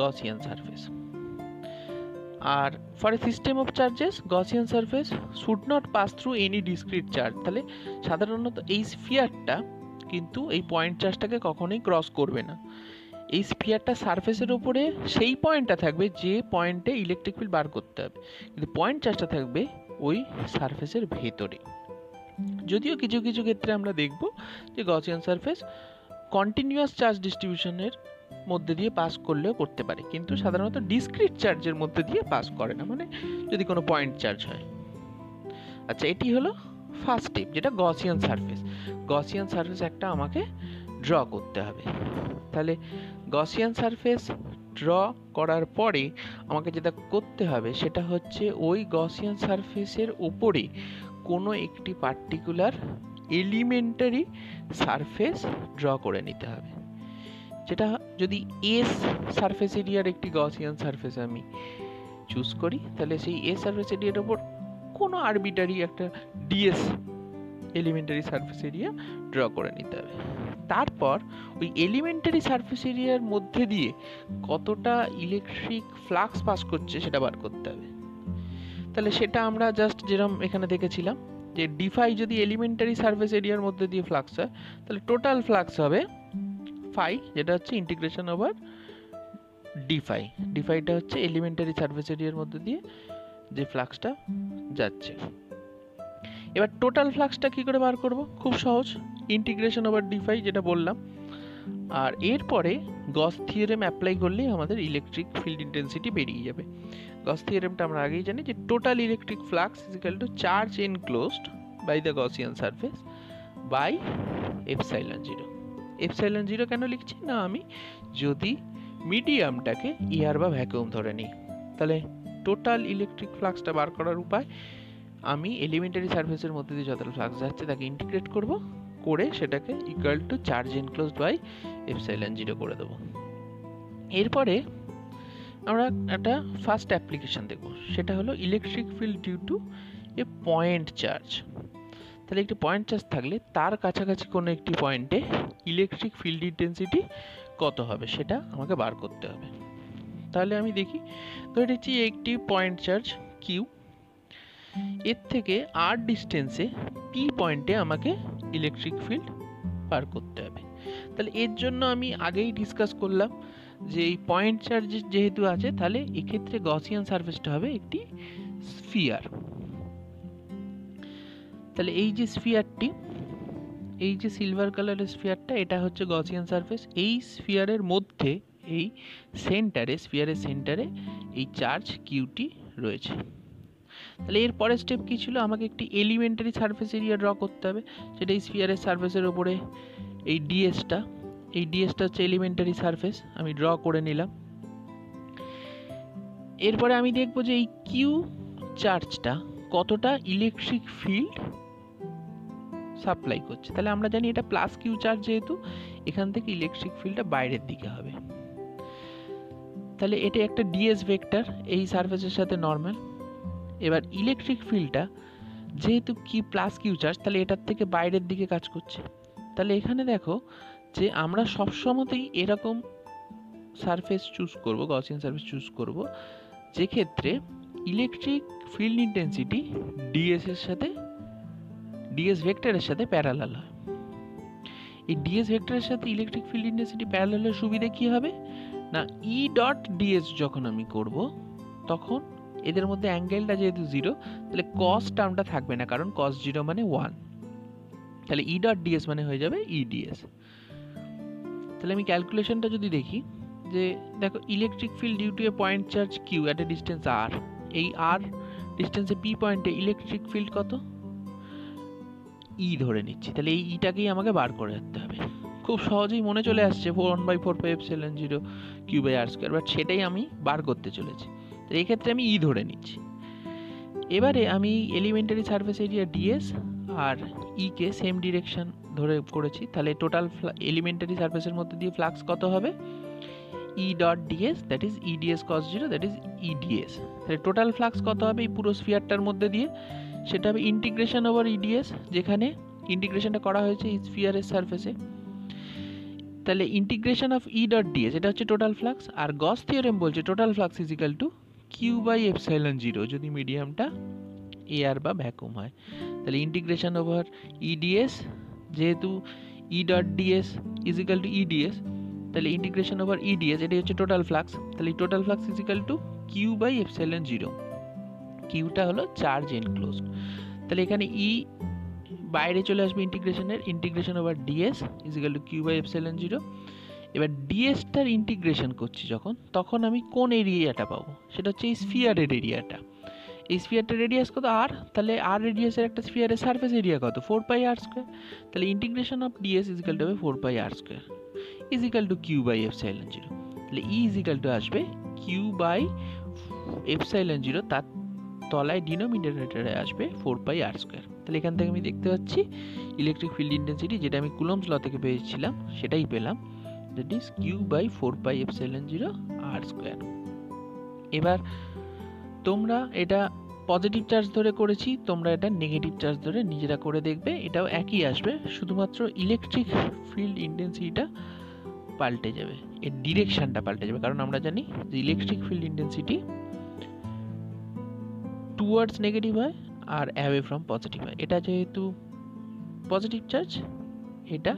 গসিয়ান সারফেস। আর for a system of charges Gaussian surface should not pass through any discrete charge. তাহলে সাধারণত এই স্ফিয়ারটা কিন্তু এই পয়েন্ট চার্জটাকে কখনোই ক্রস করবে না। এই স্ফিয়ারটা সারফেসের উপরে সেই পয়েন্টটা থাকবে যে পয়েন্টে ইলেকট্রিক ফিল্ড বার করতে হবে, কিন্তু পয়েন্ট চার্জটা থাকবে ওই সারফেসের ভেতরে। যদিও কিছু কিছু ক্ষেত্রে আমরা দেখব যে গসিয়ান সারফেস কন্টিনিউয়াস চার্জ ডিস্ট্রিবিউশনের মধ্যে দিয়ে পাস করলেও করতে পারে, কিন্তু সাধারণত ডিসক্রিট চার্জের মধ্যে দিয়ে পাস করে না, মানে যদি কোনো পয়েন্ট চার্জ হয়। আচ্ছা, এটি হলো ফার্স্ট স্টেপ, যেটা গসিয়ান সারফেস। গসিয়ান সারফেস একটা আমাকে ড্র করতে হবে। তাহলে গসিয়ান সারফেস ড্র করার পরে আমাকে যেটা করতে হবে সেটা হচ্ছে ওই গসিয়ান সারফেসের উপরে কোনো একটি পার্টিকুলার এলিমেন্টারি সারফেস ড্র করে নিতে হবে। যেটা যদি এস সারফেস এরিয়ার একটি গসিয়ান সারফেস আমি চুজ করি, তাহলে সেই এস সারফেস এরিয়ার উপর কোনো আরবিটারি একটা DS elementary surface area draw করে নিতে হবে। তারপর ওই এলিমেন্টারি সারফেস এরিয়ার মধ্যে দিয়ে কতটা ইলেকট্রিক ফ্লাক্স পাস করছে সেটা বার করতে হবে। তাহলে সেটা আমরা জাস্ট যেরকম এখানে দেখেছিলাম যে ডিফাই যদি এলিমেন্টারি সারফেস এরিয়ার মধ্যে দিয়ে ফ্লাক্স হয়, তাহলে টোটাল ফ্লাক্স হবে ফাই, যেটা হচ্ছে ইন্টিগ্রেশন ওভার ডিফাই। ডিফাইটা হচ্ছে এলিমেন্টারি সারফেস এরিয়ার মধ্যে দিয়ে যে ফ্লাক্সটা যাচ্ছে। এবার টোটাল ফ্লাক্সটা কি করে বার করব? খুব সহজ, ইন্টিগ্রেশন ওভার ডিফাই যেটা বললাম। আর এরপরে গস থিওরেম অ্যাপ্লাই করলেই আমাদের ইলেকট্রিক ফিল্ড ইন্টেন্সিটি বেরিয়ে যাবে। গস থিওরেমটা আমরা আগেই জানি যে total electric flux is equal to charge enclosed by the Gaussian surface by epsilon zero. Epsilon zero কেন লিখছি না, আমি যদি মিডিয়ামটাকে এয়ার বা ভ্যাকুয়াম ধরে নিই, তাহলে টোটাল ইলেকট্রিক ফ্লাক্সটা বার করার উপায়, আমি এলিমেন্টারি সারফেসের মধ্যে দিয়ে যতটা ফ্লাক্স যাচ্ছে তাকে ইন্টিগ্রেট করব, করে সেটাকে equal to charge enclosed by epsilon zero করে দেবো। এরপরে আমরা একটা ফার্স্ট অ্যাপ্লিকেশন দেখব, সেটা হলো electric field due to a point charge. তাহলে একটি পয়েন্ট চার্জ থাকলে তার কাছাকাছি কোনো একটি পয়েন্টে ইলেকট্রিক ফিল্ড ইন্টেন্সিটি কত হবে সেটা আমাকে বার করতে হবে। তাহলে আমি দেখি, ধরে নিচ্ছি একটি পয়েন্ট চার্জ কিউ, এর থেকে আর ডিস্টেন্সে পি পয়েন্টে আমাকে ইলেকট্রিক ফিল্ড বার করতে হবে। তাহলে এর জন্য আমি আগেই ডিসকাস করলাম যে এই পয়েন্ট চার্জ যেহেতু আছে, তাহলে এক্ষেত্রে গসিয়ান সারফেসটা হবে একটি স্ফিয়ার। তাহলে এই যে স্ফিয়ারটি, এই যে সিলভার কালারের স্ফিয়ারটা, এটা হচ্ছে গসিয়ান সারফেস। এই স্ফিয়ারের মধ্যে, এই সেন্টারে, স্ফিয়ারের সেন্টারে এই চার্জ কিউটি রয়েছে। তাহলে এর পরের স্টেপ কি ছিল? আমাকে একটি এলিমেন্টারি সারফেস এরিয়া ড্র করতে হবে, সেটা এই স্ফিয়ারের সারফেসের উপরে এই ডিএসটা, এই ডিএসটা হচ্ছে এলিমেন্টারি সারফেস, আমি ড্র করে নিলাম। এরপরে আমি দেখব যে এই কিউ চার্জটা কতটা ইলেকট্রিক ফিল্ড সাপ্লাই করছে। তাহলে আমরা জানি এটা প্লাস কিউ চার্জ, যেহেতু এখান থেকে ইলেকট্রিক ফিল্ডটা বাইরের দিকে হবে। তাহলে এটা একটা ডিএস ভেক্টর এই সারফেসের সাথে নর্মাল। এবার ইলেকট্রিক ফিল্ডটা যেহেতু কি প্লাস কিউ চার্জ, তাহলে এটার থেকে বাইরের দিকে কাজ করছে। তাহলে এখানে দেখো যে আমরা সবসময়তেই এরকম সারফেস চুজ করব, গসিয়ান সারফেস চুজ করব, যে ক্ষেত্রে ইলেকট্রিক ফিল্ড ইন্টেন্সিটি ডিএস এর সাথে, ডিএস ভেক্টরের সাথে প্যারালাল হয়। এই ডিএস ভেক্টরের সাথে ইলেকট্রিক ফিল্ড ইন্টেন্সিটি প্যারালালের সুবিধা কি হবে না, ই ডট ডিএস যখন আমি করব তখন এদের মধ্যে অ্যাঙ্গেলটা যেহেতু জিরো, তাহলে কস টার্মটা থাকবে না, কারণ কস জিরো মানে 1। তাহলে ই ডট ডিএস মানে হয়ে যাবে ই ডিএস। তাহলে আমি ক্যালকুলেশনটা যদি দেখি, যে দেখো electric field due to a point charge Q at a distance R, এই আর ডিস্টেন্সে পি পয়েন্টে ইলেকট্রিক ফিল্ড কত, ই ধরে নিচ্ছি। তাহলে এই ইটাকেই আমাকে বার করে রাখতে হবে। খুব সহজেই মনে চলে আসছে 1/4πε0 q/r², বাট সেটাই আমি বার করতে চলেছি। তো এই ক্ষেত্রে আমি ই ধরে নিচ্ছি। এবারে আমি এলিমেন্টারি সারফেস এরিয়া ডিএস আর ই কে সেম ডিরেকশন ধরে করেছি, তাহলে টোটাল এলিমেন্টারি সারফেসের মধ্যে দিয়ে ফ্লাক্স কত হবে, ই dot DS, that is EDS cos zero, that is EDS. তাহলে টোটাল ফ্লাক্স কত হবে এই পুরো স্ফিয়ারটার মধ্যে দিয়ে, সেটা হবে ইন্টিগ্রেশন ওভার ইডিএস, যেখানে ইন্টিগ্রেশনটা করা হয়েছে এই স্ফিয়ারের সারফেসে। তাহলে integration of E dot DS এটা হচ্ছে টোটাল ফ্লাক্স, আর গস থিওরেম বলছে total flux is equal to Q by epsilon zero যদি মিডিয়ামটা এয়ার বা ভ্যাকুম হয়। তাহলে ইন্টিগ্রেশন ওভার ইডিএস, যেহেতু E dot DS is equal to EDS, তাহলে ইন্টিগ্রেশন ওভার ইডিএস এটাই হচ্ছে টোটাল ফ্লাক্স। তাহলে total flux is equal to Q by epsilon zero, কিউটা হলো চার্জ এনক্লোজড। তাহলে এখানে ই বাইরে চলে আসবে ইন্টিগ্রেশনের, integration over DS is equal to Q by epsilon zero. এবার ডিএসটার ইন্টিগ্রেশন করছি যখন, তখন আমি কোন এরিয়াটা পাবো, সেটা হচ্ছে এই স্ফিয়ারের এরিয়াটা। এই স্ফিয়ারটার রেডিয়াস কত আর, তাহলে আর রেডিয়াসের একটা স্ফিয়ারের সারফেস এরিয়া কত 4πr²। তাহলে integration of DS is equal to হবে 4πr² is equal to Q by epsilon zero. তাহলে ই ইজ ইকাল টু আসবে কিউ বাই এপসাইলন জিরো, তার তলায় ডিনোমিনেটরে আসবে 4πr²। তাহলে এখান থেকে আমি দেখতে পাচ্ছি ইলেকট্রিক ফিল্ড ইন্টেন্সিটি, যেটা আমি কুলম্বস ল থেকে পেয়েছিলাম সেটাই পেলাম, that is Q by 4πε0 r²। এবার তোমরা এটা পজিটিভ চার্জ ধরে করেছি, তোমরা এটা নেগেটিভ চার্জ ধরে নিজেরা করে দেখবে, এটাও একই আসবে, শুধুমাত্র ইলেকট্রিক ফিল্ড ইন্টেন্সিটিটা পাল্টে যাবে, এর ডিরেকশনটা পাল্টে যাবে। কারণ আমরা জানি যে electric field intensity towards negative হয় আর অ্যাওয়ে ফ্রম পজিটিভ হয়। এটা যেহেতু পজিটিভ চার্জ, এটা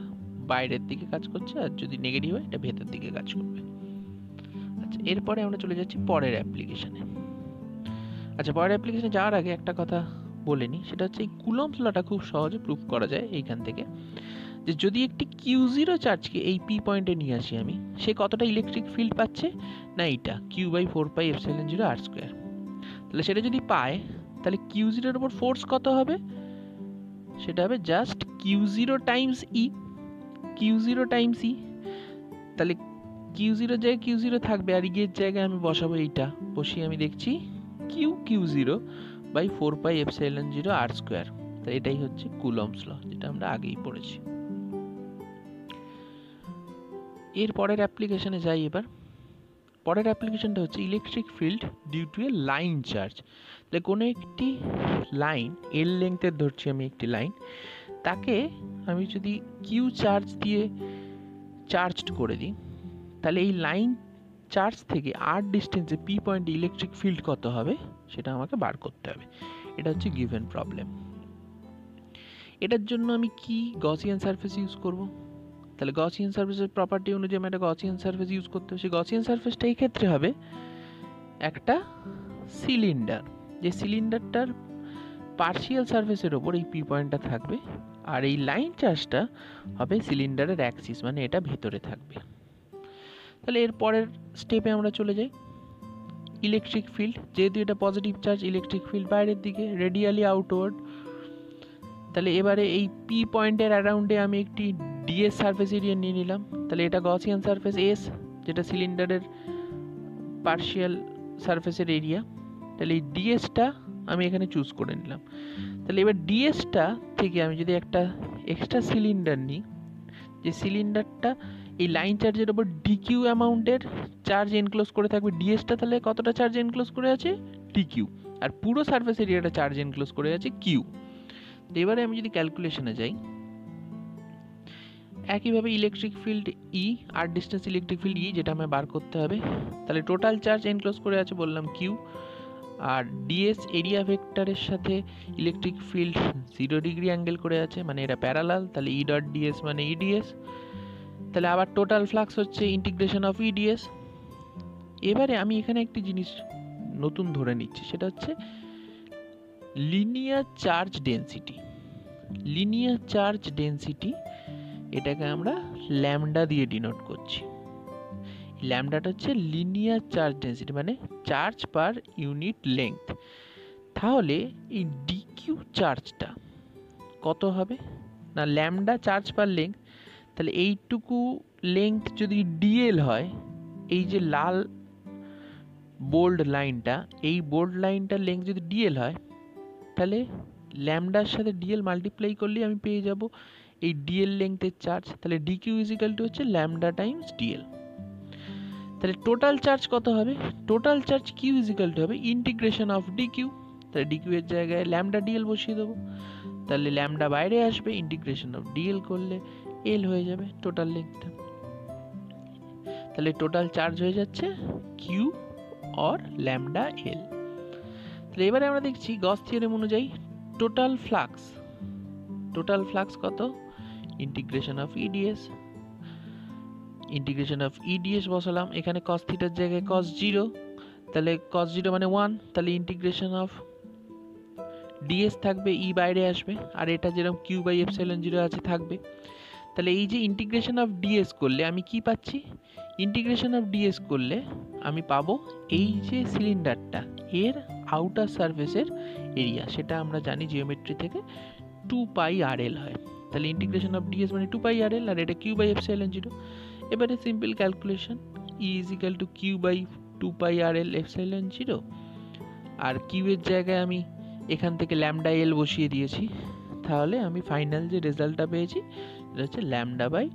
বাইরের দিকে কাজ করছে, আর যদি নেগেটিভ হয় এটা ভেতর দিকে কাজ করবে। আচ্ছা, এরপরে আমরা চলে যাচ্ছি পরের অ্যাপ্লিকেশনে। আচ্ছা, পরের অ্যাপ্লিকেশনে যাওয়ার আগে একটা কথা বলে নিই, সেটা হচ্ছে এই কুলম্বস লটা খুব সহজে প্রুফ করা যায় এইখান থেকে, যে যদি একটি Q0 চার্জকে এই পি পয়েন্টে নিয়ে আসি আমি, সে কতটা ইলেকট্রিক ফিল্ড পাচ্ছে না এইটা কিউ বাই 4πε0 r²। তাহলে সেটা যদি পায়, তাহলে Q0 এর উপর ফোর্স কত হবে, সেটা হবে জাস্ট Q0 টাইমস ই, Q0 টাইমস ই। তাহলে Q0 জায়গায় Q0 থাকবে, আর ইয়ের জায়গায় আমি বসাবো এইটা, বসিয়ে আমি দেখছি Q0 বাই 4πε0 r²। তো এটাই হচ্ছে কুলম্বস ল, যেটা আমরা আগেই পড়েছি। এর পরের অ্যাপ্লিকেশনে যাই। এবার পরের অ্যাপ্লিকেশনটা হচ্ছে electric field due to a line charge. তাহলে কোনো একটি লাইন এল লেংথের ধরছি আমি একটি লাইন, তাকে আমি যদি কিউ চার্জ দিয়ে চার্জড করে দিই, তাহলে এই লাইন চার্জ থেকে আর ডিস্টেন্সে পি পয়েন্টে ইলেকট্রিক ফিল্ড কত হবে সেটা আমাকে বার করতে হবে। এটা হচ্ছে গিভেন প্রবলেম। এটার জন্য আমি কি গসিয়ান সারফেস ইউজ করব? তাহলে গসিয়ান সারফেসের প্রপার্টি অনুযায়ী আমি একটা গসিয়ান সারফেস ইউজ করতে হবে। সেই গসিয়ান সারফেসটা এই ক্ষেত্রে হবে একটা সিলিন্ডার, যে সিলিন্ডারটার পার্শিয়াল সারফেসের ওপর এই পি পয়েন্টটা থাকবে, আর এই লাইন চার্জটা হবে সিলিন্ডারের অ্যাক্সিস, মানে এটা ভেতরে থাকবে। তাহলে এর পরের স্টেপে আমরা চলে যাই। ইলেকট্রিক ফিল্ড, যেহেতু এটা পজিটিভ চার্জ, ইলেকট্রিক ফিল্ড বাইরের দিকে রেডিয়ালি আউটওয়ার্ড। তাহলে এবারে এই পি পয়েন্টের অ্যারাউন্ডে আমি একটি ডিএস সারফেস এরিয়া নিয়ে নিলাম। তাহলে এটা গসিয়ান সারফেস এস, যেটা সিলিন্ডারের পার্শিয়াল সারফেসের এরিয়া। তাহলে এই ডিএসটা আমি এখানে চুজ করে নিলাম। তাহলে এবার ডিএসটা থেকে আমি যদি একটা এক্সট্রা সিলিন্ডার নিই, যে সিলিন্ডারটা এই লাইন চার্জের ওপর ডিকিউ অ্যামাউন্টের চার্জ এনক্লোজ করে থাকবে, ডিএসটা তাহলে কতটা চার্জ এনক্লোজ করে আছে ডিকিউ, আর পুরো সারফেস এরিয়াটা চার্জ এনক্লোজ করে আছে কিউ। এবারে আমি যদি ক্যালকুলেশনে যাই, একইভাবে ইলেকট্রিক ফিল্ড ই আর ডিস্টেন্স ইলেকট্রিক ফিল্ড ই, যেটা আমায় বার করতে হবে। তাহলে টোটাল চার্জ এনক্লোজ করে আছে বললাম কিউ, আর ডিএস এরিয়া ভেক্টরের সাথে ইলেকট্রিক ফিল্ড 0 ডিগ্রি অ্যাঙ্গেল করে আছে, মানে এটা প্যারালাল। তাহলে ই ডট ডিএস মানে ইডিএস। তাহলে আবার টোটাল ফ্লাক্স হচ্ছে ইন্টিগ্রেশন অফ ইডিএস। এবারে আমি এখানে একটি জিনিস নতুন ধরে নিচ্ছি, সেটা হচ্ছে linear charge density. Linear charge density, এটাকে আমরা ল্যামডা দিয়ে ডিনোট করছি। ল্যামডাটা হচ্ছে লিনিয়ার চার্জ ডেন্সিটি, মানে চার্জ পার ইউনিট লেংথ। তাহলে এই ডিকিউ চার্জটা কত হবে না, ল্যামডা চার্জ পার লেংথ। তাহলে এইটুকু লেংথ যদি ডিএল হয়, এই যে লাল বোল্ড লাইনটা, এই বোল্ড লাইনটার লেংথ যদি ডিএল হয়, তাহলে ল্যামডার সাথে ডিএল মাল্টিপ্লাই করলে আমি পেয়ে যাব এই ডিএল লেংথের চার্জ। তাহলে ডিকিউ ইজ ইকুয়াল টু হচ্ছে ল্যামডা টাইমস ডিএল। তাহলে টোটাল চার্জ কত হবে? Total charge Q is equal to হবে ইন্টিগ্রেশন অফ ডিকিউ। তাহলে ডিকিউ এর জায়গায় ল্যামডা ডিএল বসিয়ে দেবো। তাহলে ল্যামডা বাইরে আসবে, ইন্টিগ্রেশন অফ ডিএল করলে এল হয়ে যাবে টোটাল লেংথটা। তাহলে টোটাল চার্জ হয়ে যাচ্ছে কিউ অর ল্যামডা এল। তাহলে এবারে আমরা দেখছি গস থিওরেম অনুযায়ী টোটাল ফ্লাক্স কত? Integration of EDS. Integration of EDS বসালাম, এখানে কস থিটার জায়গায় কস 0, তাহলে কস 0 মানে 1, তাহলে ইন্টিগ্রেশন অফ ডিএস থাকবে, ই বাইরে আসবে, আর এটা যেরকম কিউ বাই এপসাইলন 0 আছে থাকবে। তাহলে এই যে ইন্টিগ্রেশন অফ ডিএস করলে আমি কি পাচ্ছি? ইন্টিগ্রেশন অফ ডিএস করলে আমি পাবো এই যে সিলিন্ডারটা এর আউটার সারফেসের এরিয়া, সেটা আমরা জানি জিওমেট্রি থেকে 2πrl হয়। তাহলে ইন্টিগ্রেশন অফ ডিএস মানে 2πrl, আর এটা কিউ বাই এপসাইলন 0। এবারে simple calculation, E is equal to Q by 2πrl epsilon 0, আর কিউ এর জায়গায় আমি এখান থেকে ল্যামডা এল বসিয়ে দিয়েছি। তাহলে আমি ফাইনাল যে রেজাল্টটা পেয়েছি সেটা হচ্ছে ল্যামডা বাই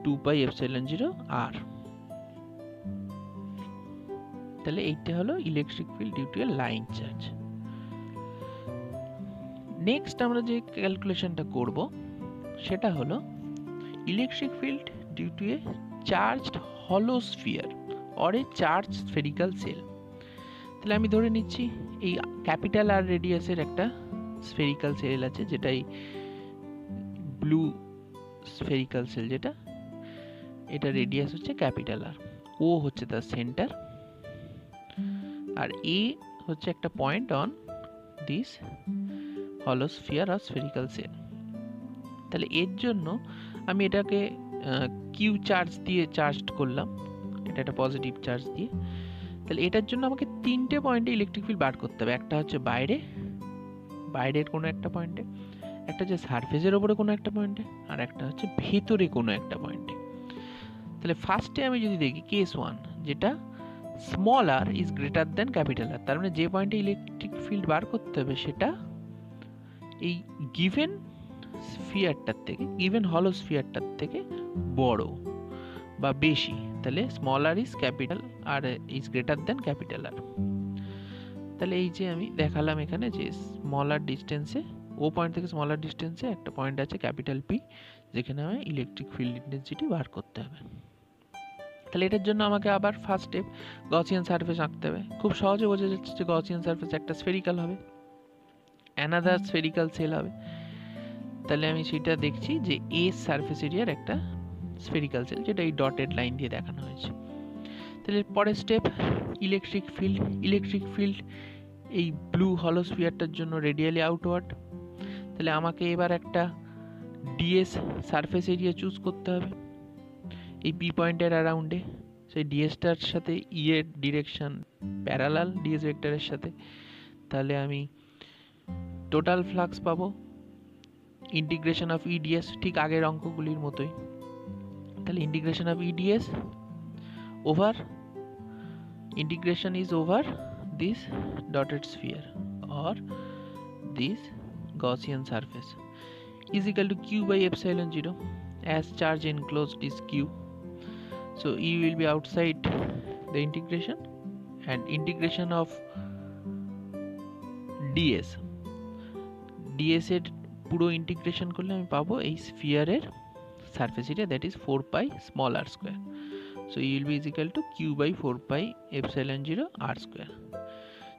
2π এপসাইলন 0 আর। তাহলে এইটা হলো electric field due to a line charge. Next আমরা যে ক্যালকুলেশনটা করব সেটা হলো electric field due to a charged হলো sphere or a charge spherical shell. তাহলে আমি ধরে নিচ্ছি এই ক্যাপিটাল আর রেডিয়াসের একটা স্ফেরিক্যাল সেল আছে, যেটাই ব্লু স্ফেরিক্যাল সেল, যেটা এটা রেডিয়াস হচ্ছে ক্যাপিটাল আর, ও হচ্ছে তার সেন্টার, আর এ হচ্ছে একটা পয়েন্ট অন দিস হলো স্ফিয়ার আর স্ফেরিক্যাল সেল। তাহলে এর জন্য আমি এটাকে কিউ চার্জ দিয়ে চার্জ করলাম, এটা একটা পজিটিভ চার্জ দিয়ে। তাহলে এটার জন্য আমাকে 3টে পয়েন্টে ইলেকট্রিক ফিল্ড বার করতে হবে। একটা হচ্ছে বাইরের কোনো একটা পয়েন্টে, একটা হচ্ছে সারফেসের ওপরে কোনো একটা পয়েন্টে, আর একটা হচ্ছে ভেতরে কোনো একটা পয়েন্টে। তাহলে ফার্স্টে আমি যদি দেখি কেস 1, যেটা small R is greater than capital R, তার মানে যে পয়েন্টে ইলেকট্রিক ফিল্ড বার করতে হবে সেটা এই গিভেন স্ফিয়ারটার থেকে, গিভেন হলো স্ফিয়ারটার থেকে বড় বা বেশি। তাহলে small R is capital R is greater than capital R. তাহলে এই যে আমি দেখালাম এখানে যে স্মলার ডিস্টেন্সে, ও পয়েন্ট থেকে স্মলার ডিস্টেন্সে একটা পয়েন্ট আছে ক্যাপিটাল পি, যেখানে আমি ইলেকট্রিক ফিল্ড ইন্টেন্সিটি বার করতে হবে। তাহলে এটার জন্য আমাকে আবার ফার্স্ট স্টেপ গসিয়ান সারফেস আঁকতে হবে। খুব সহজে বোঝা যাচ্ছে যে গসিয়ান সারফেস একটা স্ফেরিক্যাল হবে, অ্যানাদার স্ফেরিক্যাল সেল হবে। তাহলে আমি সেটা দেখছি যে এ সারফেস এরিয়ার একটা স্ফেরিক্যাল সেল, যেটা এই ডটেড লাইন দিয়ে দেখানো হয়েছে। তাহলে পরের স্টেপ ইলেকট্রিক ফিল্ড এই ব্লু হলো স্ফিয়ারটার জন্য রেডিয়ালি আউটওয়ার্ড। তাহলে আমাকে এবার একটা ডিএস সারফেস এরিয়া চুজ করতে হবে এই পি পয়েন্টের অ্যারাউন্ডে। সেই ডিএসটার সাথে ই এর ডিরেকশন প্যারালাল ডিএস ভেক্টরের সাথে। তাহলে আমি টোটাল ফ্লাক্স পাবো ইন্টিগ্রেশন অফ ইডিএস, ঠিক আগের অঙ্কগুলির মতোই। তাহলে integration of EDS over integration is over this dotted sphere or this Gaussian surface is equal to q by epsilon 0, as charge enclosed is q, so E will be outside the integration, and integration of ds এর পুরো integration করলে আমি পাবো এই স্ফিয়ারের surface area, that is 4 pi small r square. So E will be is equal to q by 4 pi epsilon 0 r square,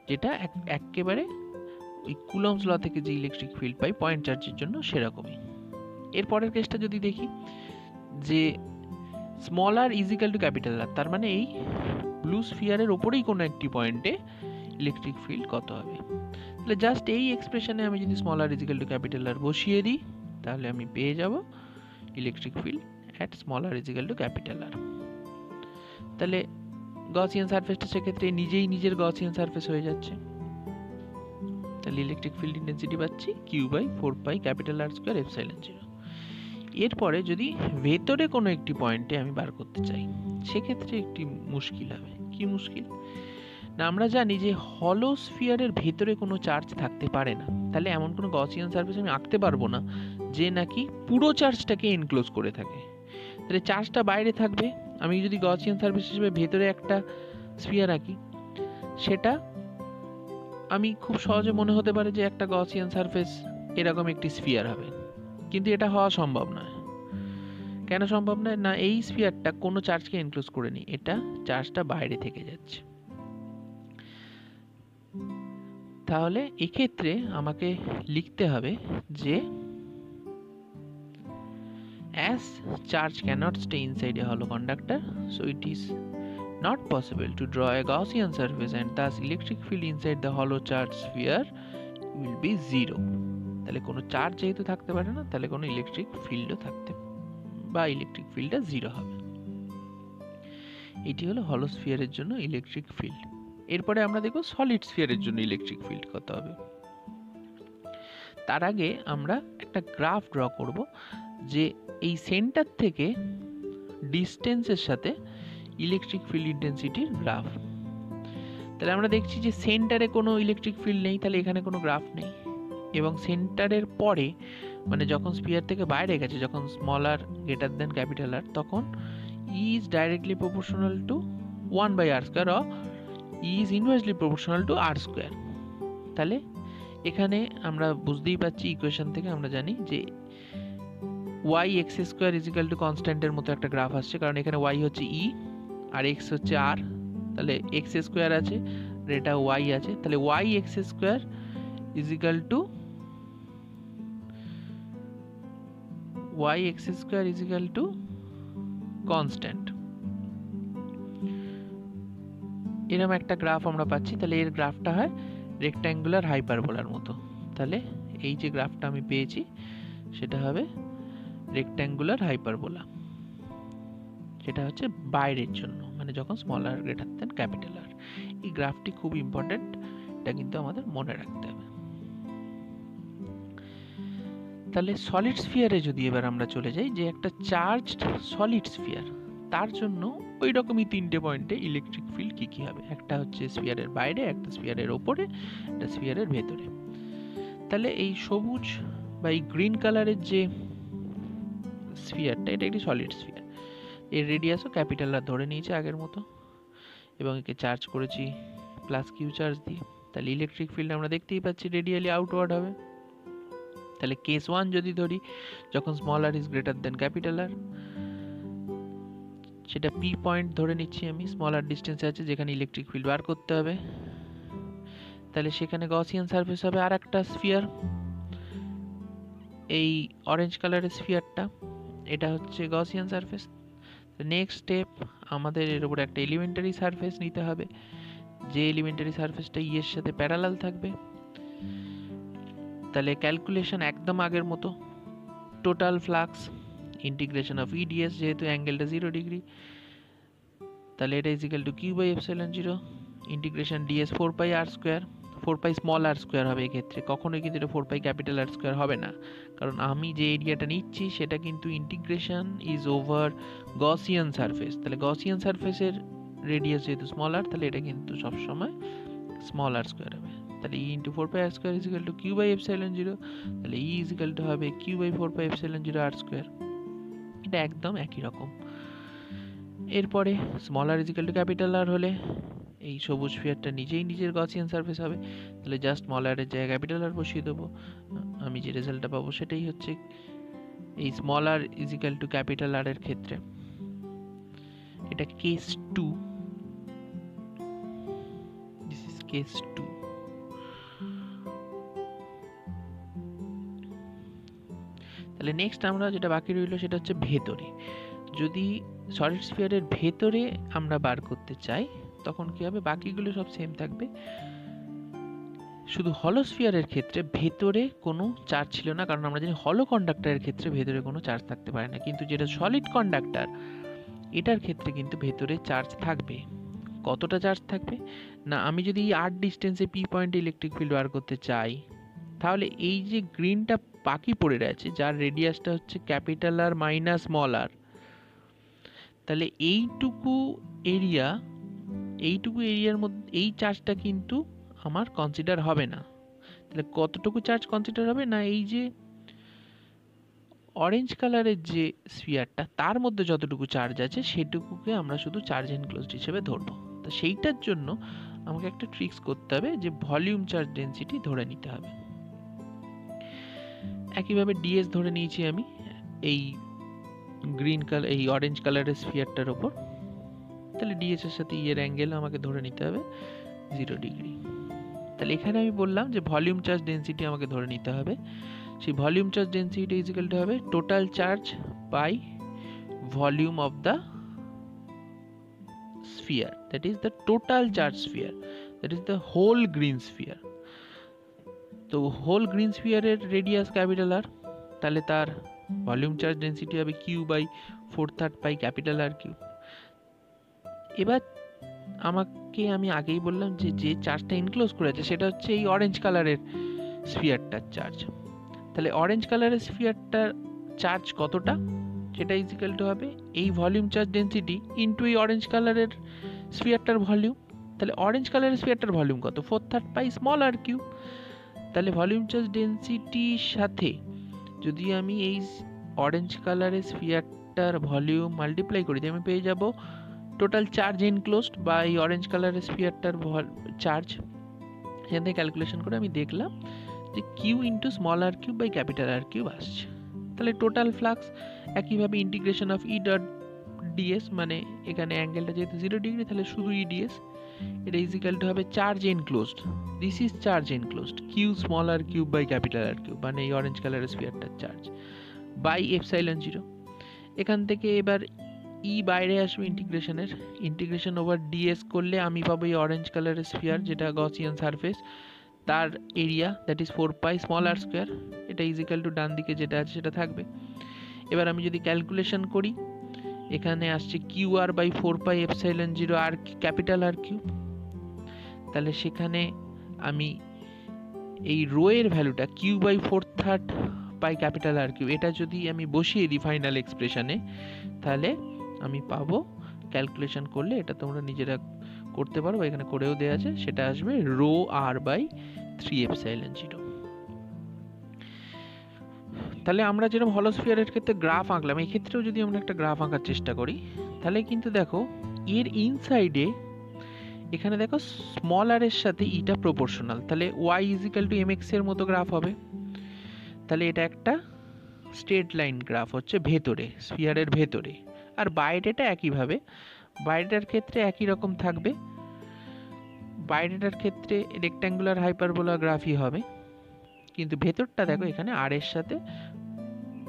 যেটা একেবারে ওই কুলম্বস ল থেকে যে ইলেকট্রিক ফিল্ড পাই পয়েন্ট চার্জের জন্য সেরকমই। এর পরের কেসটা যদি দেখি যে small R is equal to capital R, তার মানে এই ব্লু স্ফিয়ারের ওপরেই কোনো একটি পয়েন্টে ইলেকট্রিক ফিল্ড কত হবে। তাহলে জাস্ট এই এক্সপ্রেশনে আমি যদি small R is equal to capital R বসিয়ে দিই, তাহলে আমি পেয়ে যাব electric field at small R is equal to capital R. তাহলে গসিয়ান সারফেসটা সেক্ষেত্রে নিজেই নিজের গসিয়ান সারফেস হয়ে যাচ্ছে। তাহলে ইলেকট্রিক ফিল্ড ইন্টেন্সিটি পাচ্ছি Q by 4 pi capital R square epsilon 0। এরপরে যদি ভেতরে কোনো একটি পয়েন্টে আমি বার করতে চাই, সেক্ষেত্রে একটি মুশকিল হবে। কি মুশকিল? না আমরা জানি যে হলো স্ফিয়ারের ভেতরে কোনো চার্জ থাকতে পারে না, তাহলে এমন কোনো গসিয়ান সারফেস আমি আঁকতে পারবো না যে নাকি পুরো চার্জটাকে এনক্লোজ করে থাকে। তাহলে চার্জটা বাইরে থাকবে। আমি যদি গসিয়ান সারফেস হিসেবে ভেতরে একটা স্ফিয়ার আঁকি, সেটা আমি খুব সহজে মনে হতে পারে যে একটা গসিয়ান সারফেস এরকম একটি স্ফিয়ার হবে, কিন্তু এটা হওয়া সম্ভব নয়। কেন সম্ভব নয়? না, এই স্ফিয়ারটা কোনো চার্জকে এনক্লোজ করে নি, এটা চার্জটা বাইরে থেকে যাচ্ছে। তাহলে এক্ষেত্রে আমাকে লিখতে হবে যে as charge cannot stay inside a hollow conductor, so it is not possible to draw a Gaussian surface, and thus electric field inside the hollow charge sphere will be zero. তাহলে কোনো চার্জ যেহেতু থাকতে পারে না, তাহলে কোনো electric ফিল্ডও থাকতে বা ইলেকট্রিক ফিল্ডটা জিরো হবে। এটি হলো হলো স্ফিয়ারের জন্য ইলেকট্রিক ফিল্ড। এরপরে আমরা দেখব সলিড স্ফিয়ারের জন্য ইলেকট্রিক ফিল্ড কত হবে। তার আগে আমরা একটা গ্রাফ ড্র করব যে এই সেন্টার থেকে ডিস্টেন্সের সাথে ইলেকট্রিক ফিল্ড ইন্টেন্সিটির গ্রাফ। তাহলে আমরা দেখছি যে সেন্টারে কোনো ইলেকট্রিক ফিল্ড নেই, তাহলে এখানে কোনো গ্রাফ নেই। এবং সেন্টারের পরে মানে যখন স্ফিয়ার থেকে বাইরে গেছে, যখন small R greater than capital R, তখন E is directly proportional to 1/r² or E is inversely proportional to r²। তাহলে এখানে আমরা বুঝতেই পারছি ইকুয়েশন থেকে আমরা জানি যে y x² ইজিক্যাল টু কনস্ট্যান্টের মতো একটা গ্রাফ আসছে, কারণ এখানে y হচ্ছে ই আর x হচ্ছে r, তাহলে x² আছে আর এটা y আছে, তাহলে y x² is equal to y x² is equal to constant. এরকম একটা গ্রাফ আমরা পাচ্ছি। তাহলে এর গ্রাফটা হয় রেক্ট্যাঙ্গুলার হাইপারবোলার মতো। তাহলে এই যে গ্রাফটা আমি পেয়েছি সেটা হবে রেক্ট্যাঙ্গুলার হাইপারবোলা, যেটা হচ্ছে বাইরের জন্য, মানে যখন small R greater than capital আর। এই গ্রাফটি খুব ইম্পর্টেন্ট, এটা কিন্তু আমাদের মনে রাখতে হবে। তাহলে সলিড স্ফিয়ারে যদি এবার আমরা চলে যাই, যে একটা চার্জড সলিড স্ফিয়ার, তার জন্য ওই রকমই তিনটে পয়েন্টে ইলেকট্রিক ফিল্ড কি কি হবে। একটা হচ্ছে স্ফিয়ারের বাইরে, একটা স্ফিয়ারের ওপরে, একটা স্ফিয়ারের ভেতরে। তাহলে এই সবুজ বা এই গ্রিন কালারের যে স্ফিয়ারটা, এটা একটি সলিড স্ফিয়ার। এর রেডিয়াসও ক্যাপিটাল আর ধরে নিয়েছে আগের মতো, এবং একে চার্জ করেছি প্লাস কিউ চার্জ দিয়ে। তাহলে ইলেকট্রিক ফিল্ড আমরা দেখতেই পাচ্ছি রেডিয়ালি আউটওয়ার্ড হবে। তাহলে কেস 1 যদি ধরি, যখন small R is greater than capital R, সেটা পি পয়েন্ট ধরে নিচ্ছি আমি, স্মল আর ডিস্টেন্সে আছে যেখানে ইলেকট্রিক ফিল্ড বার করতে হবে। তাহলে সেখানে গসিয়ান সারফেস হবে আর একটা স্ফিয়ার, এই অরেঞ্জ কালারের স্ফিয়ারটা, এটা হচ্ছে গসিয়ান সারফেস। নেক্সট স্টেপ, আমাদের এর উপরে একটা এলিমেন্টারি সারফেস নিতে হবে, যে এলিমেন্টারি সারফেসটা ই এর সাথে প্যারালাল থাকবে। তাহলে ক্যালকুলেশন একদম আগের মতো, total flux integration of EDS, যেহেতু অ্যাঙ্গেলটা 0 ডিগ্রি, তাহলে এটা equal to q/ε0 integration ds 4πr², 4π small r² হবে এক্ষেত্রে। কখনোই কিন্তু এটা 4π ক্যাপিটাল r² হবে না, কারণ আমি যে এরিয়াটা নিচ্ছি সেটা কিন্তু integration is over Gaussian surface. তাহলে গসিয়ান সারফেসের রেডিয়াস যেহেতু স্মল আর, তাহলে এটা কিন্তু সবসময় স্মল r² হবে। তাহলে e into 4πr² is equal to q/ε0, তাহলে e ইজিক্যাল টু হবে q/4πε0r²। এটা একদম একই রকম। এরপরে স্মল আর ইজিক্যাল টু ক্যাপিটাল আর হলে এই সবুজ স্ফিয়ারটা নিজের গসিয়ান সারফেস হবে। তাহলে জাস্ট স্মল আর এর জায়গায় ক্যাপিটাল আর বসিয়ে দেবো, আমি যে রেজাল্টটা পাবো সেটাই হচ্ছে এই স্মল আর ইজিক্যাল টু ক্যাপিটাল আর এর ক্ষেত্রে। এটা কেস 2, দিস ইজ কেস 2। তাহলে নেক্সট আমরা যেটা বাকি রইল সেটা হচ্ছে ভেতরে। যদি সলিড স্ফিয়ারের ভেতরে আমরা বার করতে চাই তখন কি হবে, বাকিগুলো সব সেম থাকবে, শুধু হলো স্ফিয়ারের ক্ষেত্রে ভেতরে কোনো চার্জ ছিল না, কারণ আমরা জানি হলো কন্ডাক্টরের ক্ষেত্রে ভেতরে কোনো চার্জ থাকতে পারে না। কিন্তু যেটা সলিড কন্ডাক্টর, এটার ক্ষেত্রে কিন্তু ভেতরে চার্জ থাকবে। কতটা চার্জ থাকবে না, আমি যদি r ডিস্টেন্সে p পয়েন্টে ইলেকট্রিক ফিল্ড বার করতে চাই, তাহলে এই যে গ্রিনটা বাকি পড়ে রয়েছে, যার রেডিয়াসটা হচ্ছে ক্যাপিটাল আর মাইনাস স্মল আর, তাহলে এইটুকু এরিয়া এইটুকু এরিয়ার মধ্যে এই চার্জটা কিন্তু আমার কনসিডার হবে না। তাহলে কতটুকু চার্জ কনসিডার হবে না, এই যে অরেঞ্জ কালারের যে স্ফিয়ারটা তার মধ্যে যতটুকু চার্জ আছে সেটুকুকে আমরা শুধু চার্জ এনক্লোজড হিসেবে ধরবো। তো সেইটার জন্য আমাকে একটা ট্রিক্স করতে হবে, যে ভলিউম চার্জ ডেনসিটি ধরে নিতে হবে। একইভাবে ডিএস ধরে নিয়েছি আমি এই গ্রিন কালার এই অরেঞ্জ কালারের স্ফিয়ারটার ওপর। তাহলে ডিএস এর সাথে এর অ্যাঙ্গেল আমাকে ধরে নিতে হবে 0 ডিগ্রি। তাহলে এখানে আমি বললাম যে ভলিউম চার্জ ডেনসিটি আমাকে ধরে নিতে হবে। সেই volume charge density is equal to হবে total charge by volume of the sphere, that is the total charge sphere, that is the whole green sphere. তো হোল গ্রিন স্ফিয়ারের রেডিয়াস ক্যাপিটাল আর, তাহলে তার ভলিউম চার্জ ডেনসিটি হবে Q/4/3 পাই capital R cube. এবার আমি আগেই বললাম যে যে চার্জটা ইনক্লোজ করে আছে সেটা হচ্ছে এই অরেঞ্জ কালারের স্ফিয়ারটার চার্জ। তাহলে অরেঞ্জ কালারের স্ফিয়ারটার চার্জ কতটা, সেটা ইজ ইকুয়াল টু হবে এই ভলিউম চার্জ ডেনসিটি ইনটু এই অরেঞ্জ কালারের স্ফিয়ারটার ভলিউম। তাহলে অরেঞ্জ কালারের স্ফিয়ারটার ভলিউম কত, 4/3 পাই স্মল আর কিউব। তাহলে ভলিউম চার্জ ডেনসিটির সাথে যদি আমি এই অরেঞ্জ কালারের স্ফিয়ারটার ভলিউম মাল্টিপ্লাই করি, আমি পেয়ে যাব টোটাল চার্জ এনক্লোজড বা এই অরেঞ্জ কালারের স্ফিয়ারটার চার্জ। এখান থেকে ক্যালকুলেশন করে আমি দেখলাম যে Q into small R cube by capital R cube আসছে। তাহলে টোটাল ফ্লাক্স একইভাবে integration of E dot DS, মানে এখানে অ্যাঙ্গেলটা যেহেতু 0 ডিগ্রি তাহলে শুধু ইডিএস, এটা ইজ ইকুয়াল টু হবে charge enclosed, this is charge enclosed Q small R cube by capital R cube, মানে এই অরেঞ্জ কালারের স্ফিয়ারটার চার্জ বাই এপসাইলন 0। এখান থেকে এবার ই বাইরে আসবে ইন্টিগ্রেশনের, ইন্টিগ্রেশন ওভার ডিএস করলে আমি পাবো এই অরেঞ্জ কালারের স্ফিয়ার যেটা গসিয়ান সারফেস, তার area that is 4 pi small R square, এটা ইজ ইকুয়াল টু ডান দিকে যেটা আছে সেটা থাকবে। এবার আমি যদি ক্যালকুলেশন করি, এখানে আসছে Q R by 4 pi epsilon 0 আর ক্যাপিটাল আর কিউব। তাহলে সেখানে আমি এই রো এর ভ্যালুটা Q/4/3 পাই ক্যাপিটাল আর কিউব, এটা যদি আমি বসিয়ে দিই ফাইনাল এক্সপ্রেশনে, তাহলে আমি পাবো, ক্যালকুলেশন করলে এটা তোমরা নিজেরা করতে পারো, এখানে করেও দেওয়া আছে, সেটা আসবে রো আর বাই 3 এপসাইলন 0। তাহলে আমরা যেরকম হলো স্ফিয়ারের ক্ষেত্রে গ্রাফ আঁকলাম, এই ক্ষেত্রেও যদি আমরা একটা গ্রাফ আঁকার চেষ্টা করি, তাহলে কিন্তু দেখো এর ইনসাইডে এখানে দেখো স্মল আর এর সাথে ইটা প্রপোর্শনাল, তাহলে y is equal two mx এর মতো গ্রাফ হবে। তাহলে এটা একটা স্ট্রেট লাইন গ্রাফ হচ্ছে ভেতরে, স্ফিয়ারের ভেতরে। আর বাইরেটা একইভাবে, বাইরেটার ক্ষেত্রে একই রকম থাকবে, বাইরেটার ক্ষেত্রে রেক্ট্যাঙ্গুলার হাইপারবোলা গ্রাফই হবে, কিন্তু ভেতরটা দেখো এখানে আর এর সাথে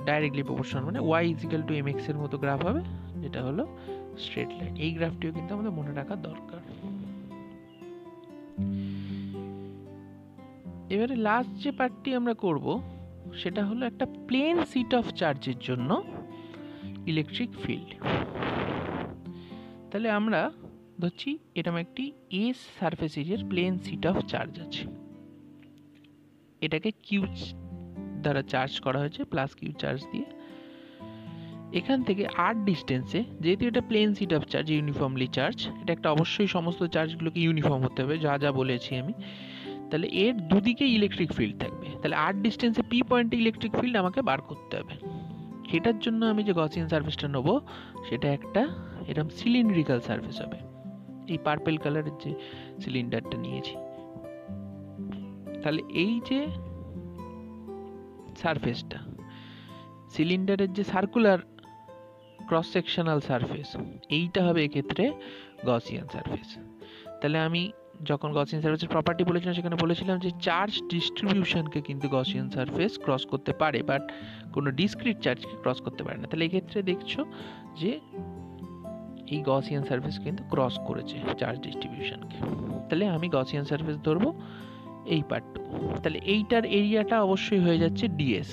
ডাইরেক্টলি প্রপোর্শনাল, মানে y is equal two mx এর মতো গ্রাফ হবে, যেটা হলো স্ট্রেট লাইন। এই গ্রাফটিও কিন্তু আমাদের মনে রাখা দরকার। এবারে লাস্ট যে পার্টটি আমরা করব সেটা হলো একটা প্লেন সিট অফ চার্জের জন্য ইলেকট্রিক ফিল্ড। তাহলে আমরা ধরছি এরকম একটি এস সারফেস এরিয়ার প্লেন সিট অফ চার্জ আছে, এটাকে কিউ দ্বারা চার্জ করা হয়েছে প্লাস কিউ চার্জ দিয়ে। এখান থেকে আর ডিস্টেন্সে, যেহেতু এটা plane sheet of charge uniformly charge, এটা একটা অবশ্যই সমস্ত চার্জগুলোকে ইউনিফর্ম হতে হবে যা যা বলেছি আমি, তাহলে এর দুদিকে ইলেকট্রিক ফিল্ড থাকবে। তাহলে আর ডিস্টেন্সে পি পয়েন্টে ইলেকট্রিক ফিল্ড আমাকে বার করতে হবে। সেটার জন্য আমি যে গসিয়ান সারফেসটা নেবো সেটা একটা এরকম সিলিন্ড্রিক্যাল সারফেস হবে, এই পার্পল কালারের যে সিলিন্ডারটা নিয়েছি। তাহলে এই যে সারফেসটা, সিলিন্ডারের যে সার্কুলার ক্রস সেকশনাল সারফেস, এইটা হবে এক্ষেত্রে গসিয়ান সারফেস। তাহলে আমি যখন গসিয়ান সারফেসের প্রপার্টি বলেছিলাম সেখানে বলেছিলাম যে চার্জ ডিস্ট্রিবিউশনকে কিন্তু গসিয়ান সারফেস ক্রস করতে পারে, বাট কোনো ডিসক্রিট চার্জকে ক্রস করতে পারে না। তাহলে এই ক্ষেত্রে দেখছো যে এই গসিয়ান সারফেস কিন্তু ক্রস করেছে চার্জ ডিস্ট্রিবিউশনকে। তাহলে আমি গসিয়ান সারফেস ধরবো এই পার্টটুকু। তাহলে এইটার এরিয়াটা অবশ্যই হয়ে যাচ্ছে ডিএস।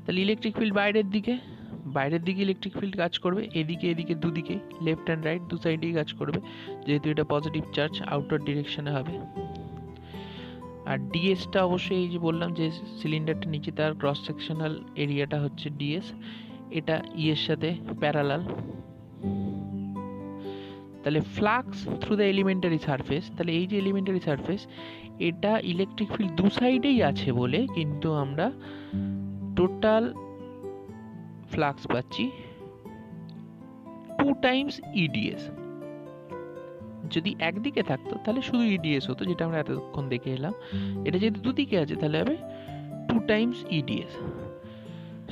তাহলে ইলেকট্রিক ফিল্ড বাইরের দিকে ইলেকট্রিক ফিল্ড কাজ করবে, এদিকে এদিকে দুদিকে, লেফট অ্যান্ড রাইট দু সাইডেই কাজ করবে, যেহেতু এটা পজিটিভ চার্জ আউটার ডিরেকশনে হবে। আর ডিএসটা অবশ্যই এই যে বললাম যে সিলিন্ডারটা নিচে তার ক্রস সেকশনাল এরিয়াটা হচ্ছে ডিএস, এটা ই এর সাথে প্যারালাল। তাহলে flux through the elementary surface, তাহলে এই যে এলিমেন্টারি সারফেস এটা ইলেকট্রিক ফিল্ড দু সাইডেই আছে বলে কিন্তু আমরা টোটাল ফ্লাক্স পাচ্ছি 2 টাইমস ইডিএস। যদি একদিকে থাকতো তাহলে শুধু ইডিএস হতো, যেটা আমরা এতক্ষণ দেখে এলাম। এটা যেহেতু দুদিকে আছে তাহলে হবে 2 Times EDS.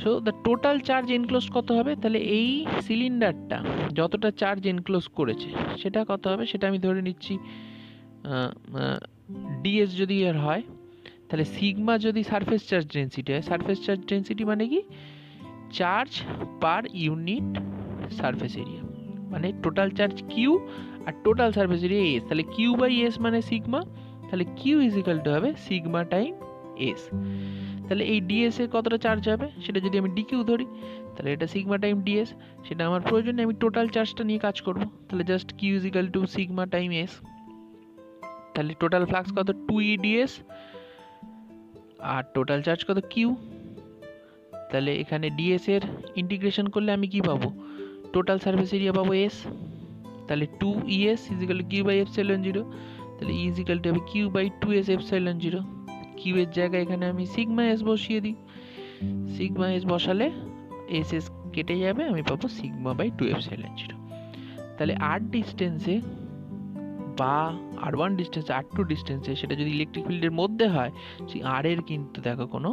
So the total charge enclose কত হবে, তাহলে এই সিলিন্ডারটা যতটা চার্জ এনক্লোজ করেছে সেটা কত হবে, সেটা আমি ধরে নিচ্ছি ডিএস যদি এর হয়, তাহলে সিগমা যদি সারফেস চার্জ ডেন্সিটি হয়, সারফেস চার্জ ডেন্সিটি মানে কি charge per unit surface area, মানে total charge Q R total surface area S, তাহলে কিউ বাই এস মানে সিগমা, তাহলে কিউ ইজ ইকুয়াল টু হবে সিগমা টাইম এস। তাহলে এই ডিএস এর কতটা চার্জ হবে সেটা যদি আমি ডিকিউ ধরি তাহলে এটা সিগমা টাইম ডিএস, সেটা আমার প্রয়োজন নেই, আমি টোটাল চার্জটা নিয়ে কাজ করব। তাহলে just Q is equal to sigma time S. তাহলে টোটাল ফ্লাক্স কত 2 ইডিএস আর টোটাল চার্জ কত কিউ। তাহলে এখানে ডিএস এর ইন্টিগ্রেশন করলে আমি কি পাবো, টোটাল সারফেস এরিয়া পাবো এস, তাহলে 2 ES is equal to Q by epsilon 0, তাহলে E ইজ ইকুয়াল টু হবে Q by 2S epsilon 0। Q এর জায়গায় এখানে আমি সিগমা এস বসিয়ে দিই, সিগমা এস বসালে এস এস কেটে যাবে, আমি পাবো সিগমা বাই 2 এপসাইলন 0। তাহলে আর ডিস্টেন্সে বা R1 ডিস্টেন্সে R2 ডিস্টেন্সে সেটা যদি ইলেকট্রিক ফিল্ডের মধ্যে হয়, সেই আর এর কিন্তু দেখো কোনো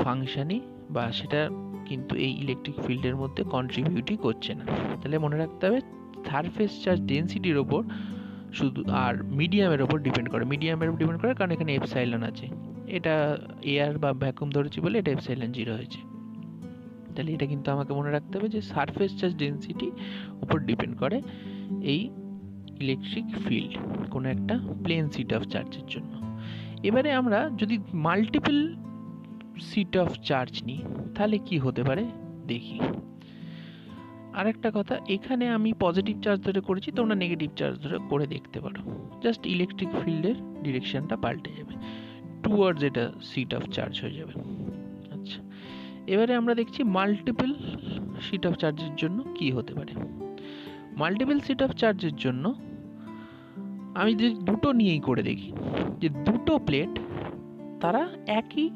ফাংশনই বা সেটা কিন্তু এই ইলেকট্রিক ফিল্ডের মধ্যে কন্ট্রিবিউটই করছে না। তাহলে মনে রাখতে হবে সারফেস চার্জ ডেন্সিটির ওপর শুধু আর মিডিয়ামের ওপর ডিপেন্ড করে, মিডিয়ামের উপর ডিপেন্ড করে কারণ এখানে এপসাইলন আছে, এটা এয়ার বা ভ্যাকুয়াম ধরেছি বলে এটা এপসাইলন 0 হয়েছে। তাহলে এটা কিন্তু আমাকে মনে রাখতে হবে যে সারফেস চার্জ ডেন্সিটি উপর ডিপেন্ড করে এই ইলেকট্রিক ফিল্ড কোনো একটা প্লেন সিট অফ চার্জের জন্য। এবারে আমরা যদি মাল্টিপল সিট অফ চার্জ নিই তাহলে কি হতে পারে দেখি। আরেকটা কথা, এখানে আমি পজিটিভ চার্জ ধরে করেছি, তোমরা নেগেটিভ চার্জ ধরে করে দেখতে পারো, জাস্ট ইলেকট্রিক ফিল্ডের ডিরেকশনটা পাল্টে যাবে, টুয়ার্ডস এটা সিট অফ চার্জ হয়ে যাবে। আচ্ছা, এবারে আমরা দেখছি মাল্টিপল সিট অফ চার্জের জন্য কি হতে পারে। মাল্টিপল সিট অফ চার্জের জন্য আমি যদি দুটো নিয়েই করে দেখি, যে দুটো প্লেট তারা একই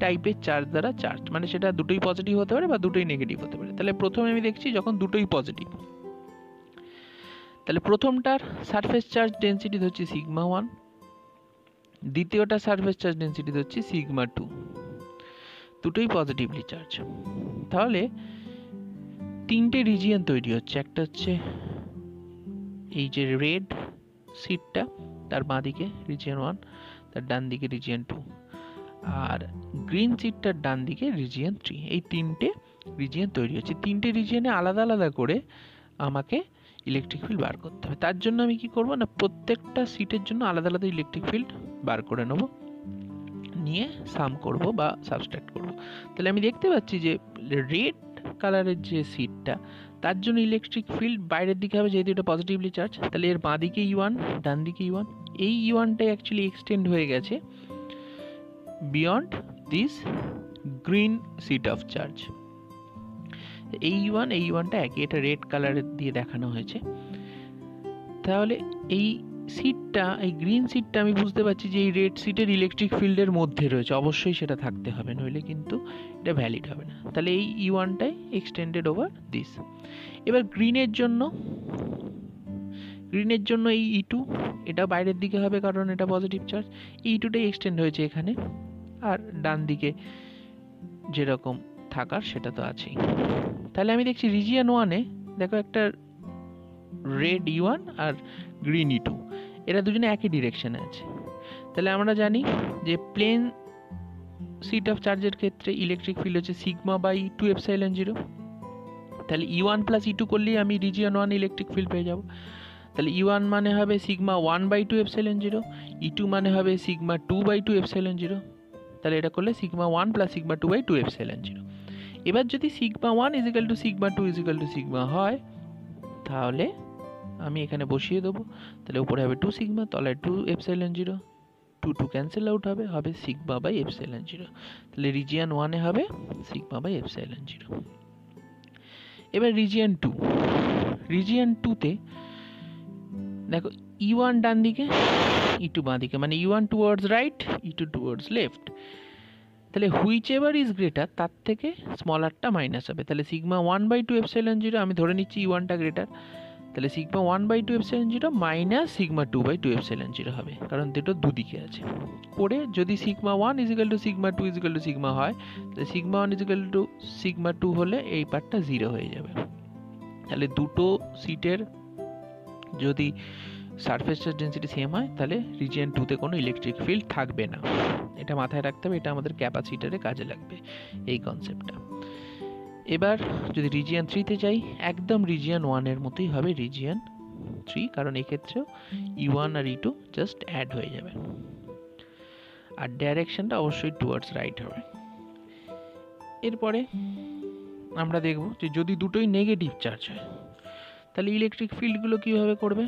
টাইপের চার্জ দ্বারা চার্জ, মানে সেটা দুটোই পজিটিভ হতে পারে বা দুটোই নেগেটিভ হতে পারে। তাহলে প্রথমে আমি দেখছি যখন দুটোই পজিটিভ, তাহলে প্রথমটার সারফেস চার্জ ডেন্সিটি ধরছি সিগমা 1, দ্বিতীয়টা সারফেস চার্জ ডেন্সিটি ধরছি সিগমা 2, দুটোই পজিটিভলি চার্জ। তাহলে তিনটে রিজিয়ন তৈরি হচ্ছে, একটা হচ্ছে এই যে রেড সিটটা তার বাঁ দিকে রিজিয়ন 1, তার ডান দিকে রিজিয়ন 2, আর গ্রিন সিটটার ডান দিকে রিজিয়ন 3, এই তিনটে রিজিয়ন তৈরি হচ্ছে। তিনটে রিজিয়নে আলাদা আলাদা করে আমাকে ইলেকট্রিক ফিল্ড বার করতে হবে। তার জন্য আমি কি করব না, প্রত্যেকটা সিটের জন্য আলাদা আলাদা ইলেকট্রিক ফিল্ড বার করে নেব, নিয়ে সাম করব বা সাবস্ট্রাক্ট করব। তাহলে আমি দেখতে পাচ্ছি যে রেড কালারের যে সিটটা তার জন্য ইলেকট্রিক ফিল্ড বাইরের দিকে হবে, যেহেতু এটা পজিটিভলি চার্জ, তাহলে এর বাঁ দিকে E1 ডান দিকে E1, এই E1টাই অ্যাকচুয়ালি এক্সটেন্ড হয়ে গেছে beyond this green sheet of charge. এই E1টা একই, এটা রেড কালারের দিয়ে দেখানো হয়েছে। তাহলে এই সিটটা, এই গ্রিন সিটটা আমি বুঝতে পারছি যে এই রেড সিটের ইলেকট্রিক ফিল্ডের মধ্যে রয়েছে, অবশ্যই সেটা থাকতে হবে, নইলে কিন্তু এটা ভ্যালিড হবে না। তাহলে এই E1টাই এক্সটেন্ডেড ওভার দিস। এবার গ্রিনের জন্য এই E2, এটা বাইরের দিকে হবে কারণ এটা পজিটিভ চার্জ, E2টাই এক্সটেন্ড হয়েছে এখানে, আর ডান দিকে যেরকম থাকার সেটা তো আছেই। তাহলে আমি দেখছি রিজিয়ন 1-এ দেখো একটা রেড E1 আর গ্রিন E2, এরা দুজনে একই ডিরেকশনে আছে। তাহলে আমরা জানি যে প্লেন সিট অফ চার্জের ক্ষেত্রে ইলেকট্রিক ফিল্ড হচ্ছে সিগমা বাই 2 এপসাইলন 0। তাহলে E1 প্লাস E2 করলেই আমি রিজিয়ন 1 ইলেকট্রিক ফিল্ড পেয়ে যাব। তাহলে E1 মানে হবে সিগমা 1 বাই 2 এপসাইলন 0, E2 মানে হবে সিগমা 2 বাই 2 এপসাইলন 0। তাহলে এটা করলে sigma 1 plus sigma 2 by 2 epsilon 0। এবার যদি sigma 1 is equal to sigma 2 is equal to sigma হয়, তাহলে আমি এখানে বসিয়ে দেবো। তাহলে উপরে হবে 2 সিগমা, তলায় 2 এপসাইলন 0, 2 ক্যান্সেল আউট হবে, হবে সিগমা বাই এপসাইলন 0। তাহলে রিজিয়ন 1-এ হবে সিগমা বাই এপসাইলন 0। এবার রিজিয়ন 2, রিজিয়ন 2-তে দেখো E1 ডান দিকে, E2 বাঁ দিকে, মানে E1 towards right, E2 towards left. তাহলে হুইচ এভার ইজ গ্রেটার তার থেকে স্মলারটা মাইনাস হবে। তাহলে সিগমা 1/2 এপসাইলন 0, আমি ধরে নিচ্ছি E1টা গ্রেটার, তাহলে sigma 1/2 epsilon 0 minus sigma 2/2 epsilon 0 হবে, কারণ দুটো দুদিকে আছে। করে যদি sigma 1 is equal to sigma 2 is equal to sigma হয়, তাহলে সিগমা 1 ইজিক্যাল টু সিগমা 2 হলে এই পার্টটা 0 হয়ে যাবে। তাহলে দুটো সিটের যদি সারফেস চার্জ ডেন্সিটি সেম হয়, তাহলে রিজিয়ন 2 তে কোনো ইলেকট্রিক ফিল্ড থাকবে না। এটা মাথায় রাখতে হবে, এটা আমাদের ক্যাপাসিটরে কাজে লাগবে এই কনসেপ্টটা। এবার যদি রিজিয়ন 3 তে যাই, একদম রিজিয়ন 1 এর মতোই হবে রিজিয়ন 3, কারণ এক্ষেত্রেও E1 আর E2 জাস্ট অ্যাড হয়ে যাবে, আর ডাইরেকশনটা অবশ্যই টুয়ার্ডস রাইট হবে। এরপরে আমরা দেখব যে যদি দুটোই নেগেটিভ চার্জ হয়, তাহলে ইলেকট্রিক ফিল্ডগুলো কীভাবে করবে।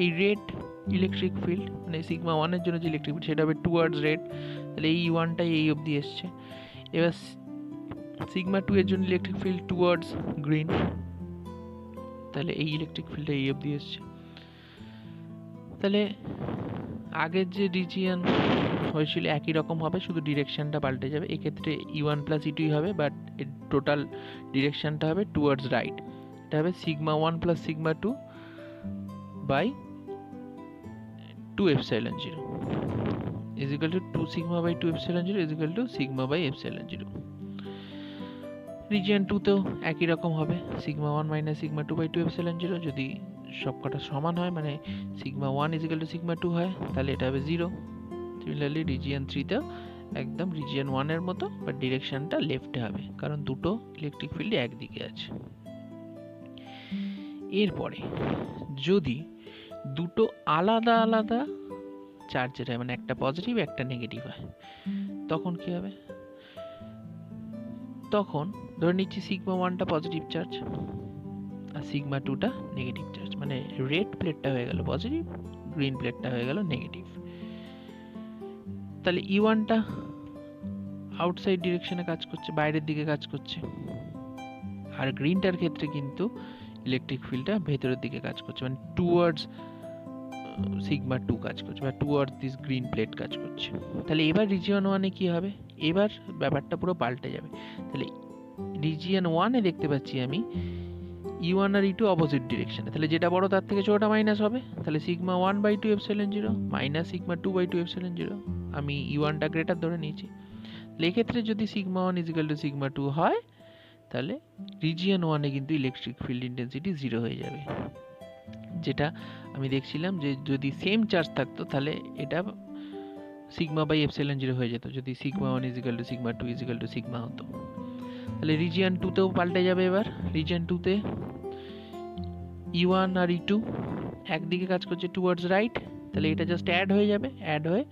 এই রেড ইলেকট্রিক ফিল্ড, মানে সিগমা 1 এর জন্য যে ইলেকট্রিক ফিল্ড সেটা হবে টুয়ার্ডস রেড, তাহলে এই E1টাই এই অবধি এসছে। এবার সিগমা 2 এর জন্য ইলেকট্রিক ফিল্ড টুয়ার্ডস গ্রিন, তাহলে এই ইলেকট্রিক ফিল্ডটা এই অবধি এসছে। তাহলে আগের যে রিজিয়ন হয়েছিল একই রকম হবে, শুধু ডিরেকশনটা পাল্টে যাবে। এক্ষেত্রে E1 প্লাস E2 হবে, বাট এর টোটাল ডিরেকশনটা হবে টুয়ার্ডস রাইট। এটা হবে sigma 1 plus sigma 2 by 2 epsilon 0 is equal to 2 sigma by 2 epsilon 0 is equal to sigma by epsilon 0। Region 2 তেও একই রকম হবে, sigma 1 minus sigma 2 by 2 epsilon 0। যদি সবকটা সমান হয়, মানে sigma 1 is equal to sigma 2 হয়, তাহলে এটা হবে 0। সিমিলারলি রিজিয়ন 3 তেও একদম রিজিয়ন 1 এর মতো, বাট ডিরেকশনটা লেফটে হবে, কারণ দুটো ইলেকট্রিক ফিল্ড একদিকে আছে। এরপরে যদি দুটো আলাদা আলাদা চার্জের হয়, মানে একটা পজিটিভ একটা নেগেটিভ হয়, তখন কি হবে। তখন ধরে নিচ্ছি সিগমা 1টা পজিটিভ চার্জ আর সিগমা 2টা নেগেটিভ চার্জ, মানে রেড প্লেটটা হয়ে গেল পজিটিভ, গ্রিন প্লেটটা হয়ে গেল নেগেটিভ। তাহলে E1টা আউটসাইড ডিরেকশনে কাজ করছে, বাইরের দিকে কাজ করছে, আর গ্রিনটার ক্ষেত্রে কিন্তু ইলেকট্রিক ফিল্ডটা ভেতরের দিকে কাজ করছে, মানে টুয়ার্ডস সিগমা 2 কাজ করছে, বা টুয়ার্ডস দিস গ্রিন প্লেট কাজ করছে। তাহলে এবার রিজিয়ন 1 এ কি হবে, এবার ব্যাপারটা পুরো পাল্টে যাবে। তাহলে রিজিয়ন 1 এ দেখতে পাচ্ছি আমি E1 আর E2 অপোজিট ডিরেকশনে, তাহলে যেটা বড় তার থেকে ছোটটা মাইনাস হবে। তাহলে sigma 1/2 epsilon 0 minus sigma 2/2 epsilon 0, আমি E1টা গ্রেটার ধরে নিয়েছি। তাহলে এক্ষেত্রে যদি সিগমা 1 ইজিক্যাল টু সিগমা 2 হয়, তাহলে রিজিয়ন 1 এ কিন্তু ইলেকট্রিক ফিল্ড ইন্টেন্সিটি 0 হয়ে যাবে। যেটা আমি দেখছিলাম যে যদি সেম চার্জ থাকতো, তাহলে এটা সিগমা বাই এপসাইলন 0 হয়ে যেত, যদি sigma 1 is equal to sigma 2 is equal to sigma হতো। তাহলে রিজিয়ন 2 তেও পাল্টে যাবে। এবার রিজিয়ন 2 তে E1 আর E2 একদিকে কাজ করছে টুয়ার্ডস রাইট, তাহলে এটা জাস্ট অ্যাড হয়ে যাবে। অ্যাড হয়ে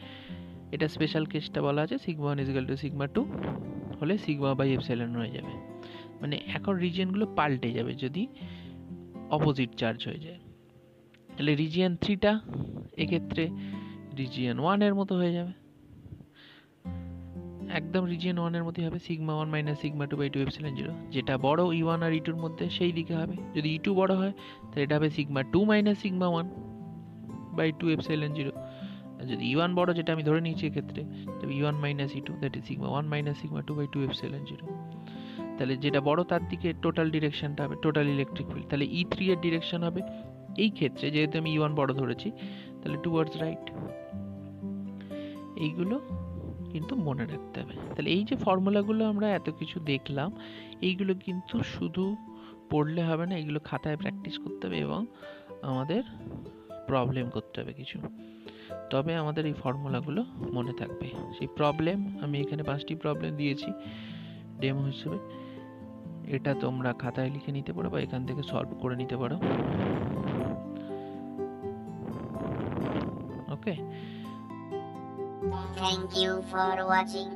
এটা স্পেশাল কেসটা বলা আছে, সিগমা 1 ইজিক্যাল টু সিগমা 2 হলে সিগমা বাই এপসাইলন হয়ে যাবে। মানে এখন রিজিয়নগুলো পাল্টে যাবে যদি অপোজিট চার্জ হয়ে যায়। তাহলে রিজিয়ন 3টা এক্ষেত্রে রিজিয়ন 1 এর মতো হয়ে যাবে, একদম রিজিয়ন 1 এর মতোই হবে, সিগমা 1 মাইনাস সিগমা 2/2 এপসাইলন 0। যেটা বড় E1 আর E2 এর মধ্যে সেই দিকে হবে। যদি E2 বড় হয়, তাহলে এটা হবে সিগমা 2 মাইনাস সিগমা 1/2 এপসাইলন 0। আর যদি E1 বড়, যেটা আমি ধরে নিয়েছি এক্ষেত্রে, তবে E1 minus E2 that is sigma 1 minus sigma 2/2 epsilon 0। তাহলে যেটা বড় তার দিকে টোটাল ডিরেকশনটা হবে টোটাল ইলেকট্রিক ফিল্ড। তাহলে E3 এর ডিরেকশন হবে এই ক্ষেত্রে, যেহেতু আমি E1 বড় ধরেছি, তাহলে টুয়ার্ডস রাইট। এইগুলো কিন্তু মনে রাখতে হবে। তাহলে এই যে ফর্মুলাগুলো আমরা এত কিছু দেখলাম, এইগুলো কিন্তু শুধু পড়লে হবে না, এইগুলো খাতায় প্র্যাকটিস করতে হবে এবং আমাদের প্রবলেম করতে হবে কিছু, তবে আমাদের এই ফর্মুলাগুলো মনে থাকবে। সেই প্রবলেম আমি এখানে 5টি প্রবলেম দিয়েছি ডেমো হিসেবে, এটা তোমরা খাতায় লিখে নিতে পারো বা এখান থেকে সলভ করে নিতে পারো। ওকে, Thank you for watching.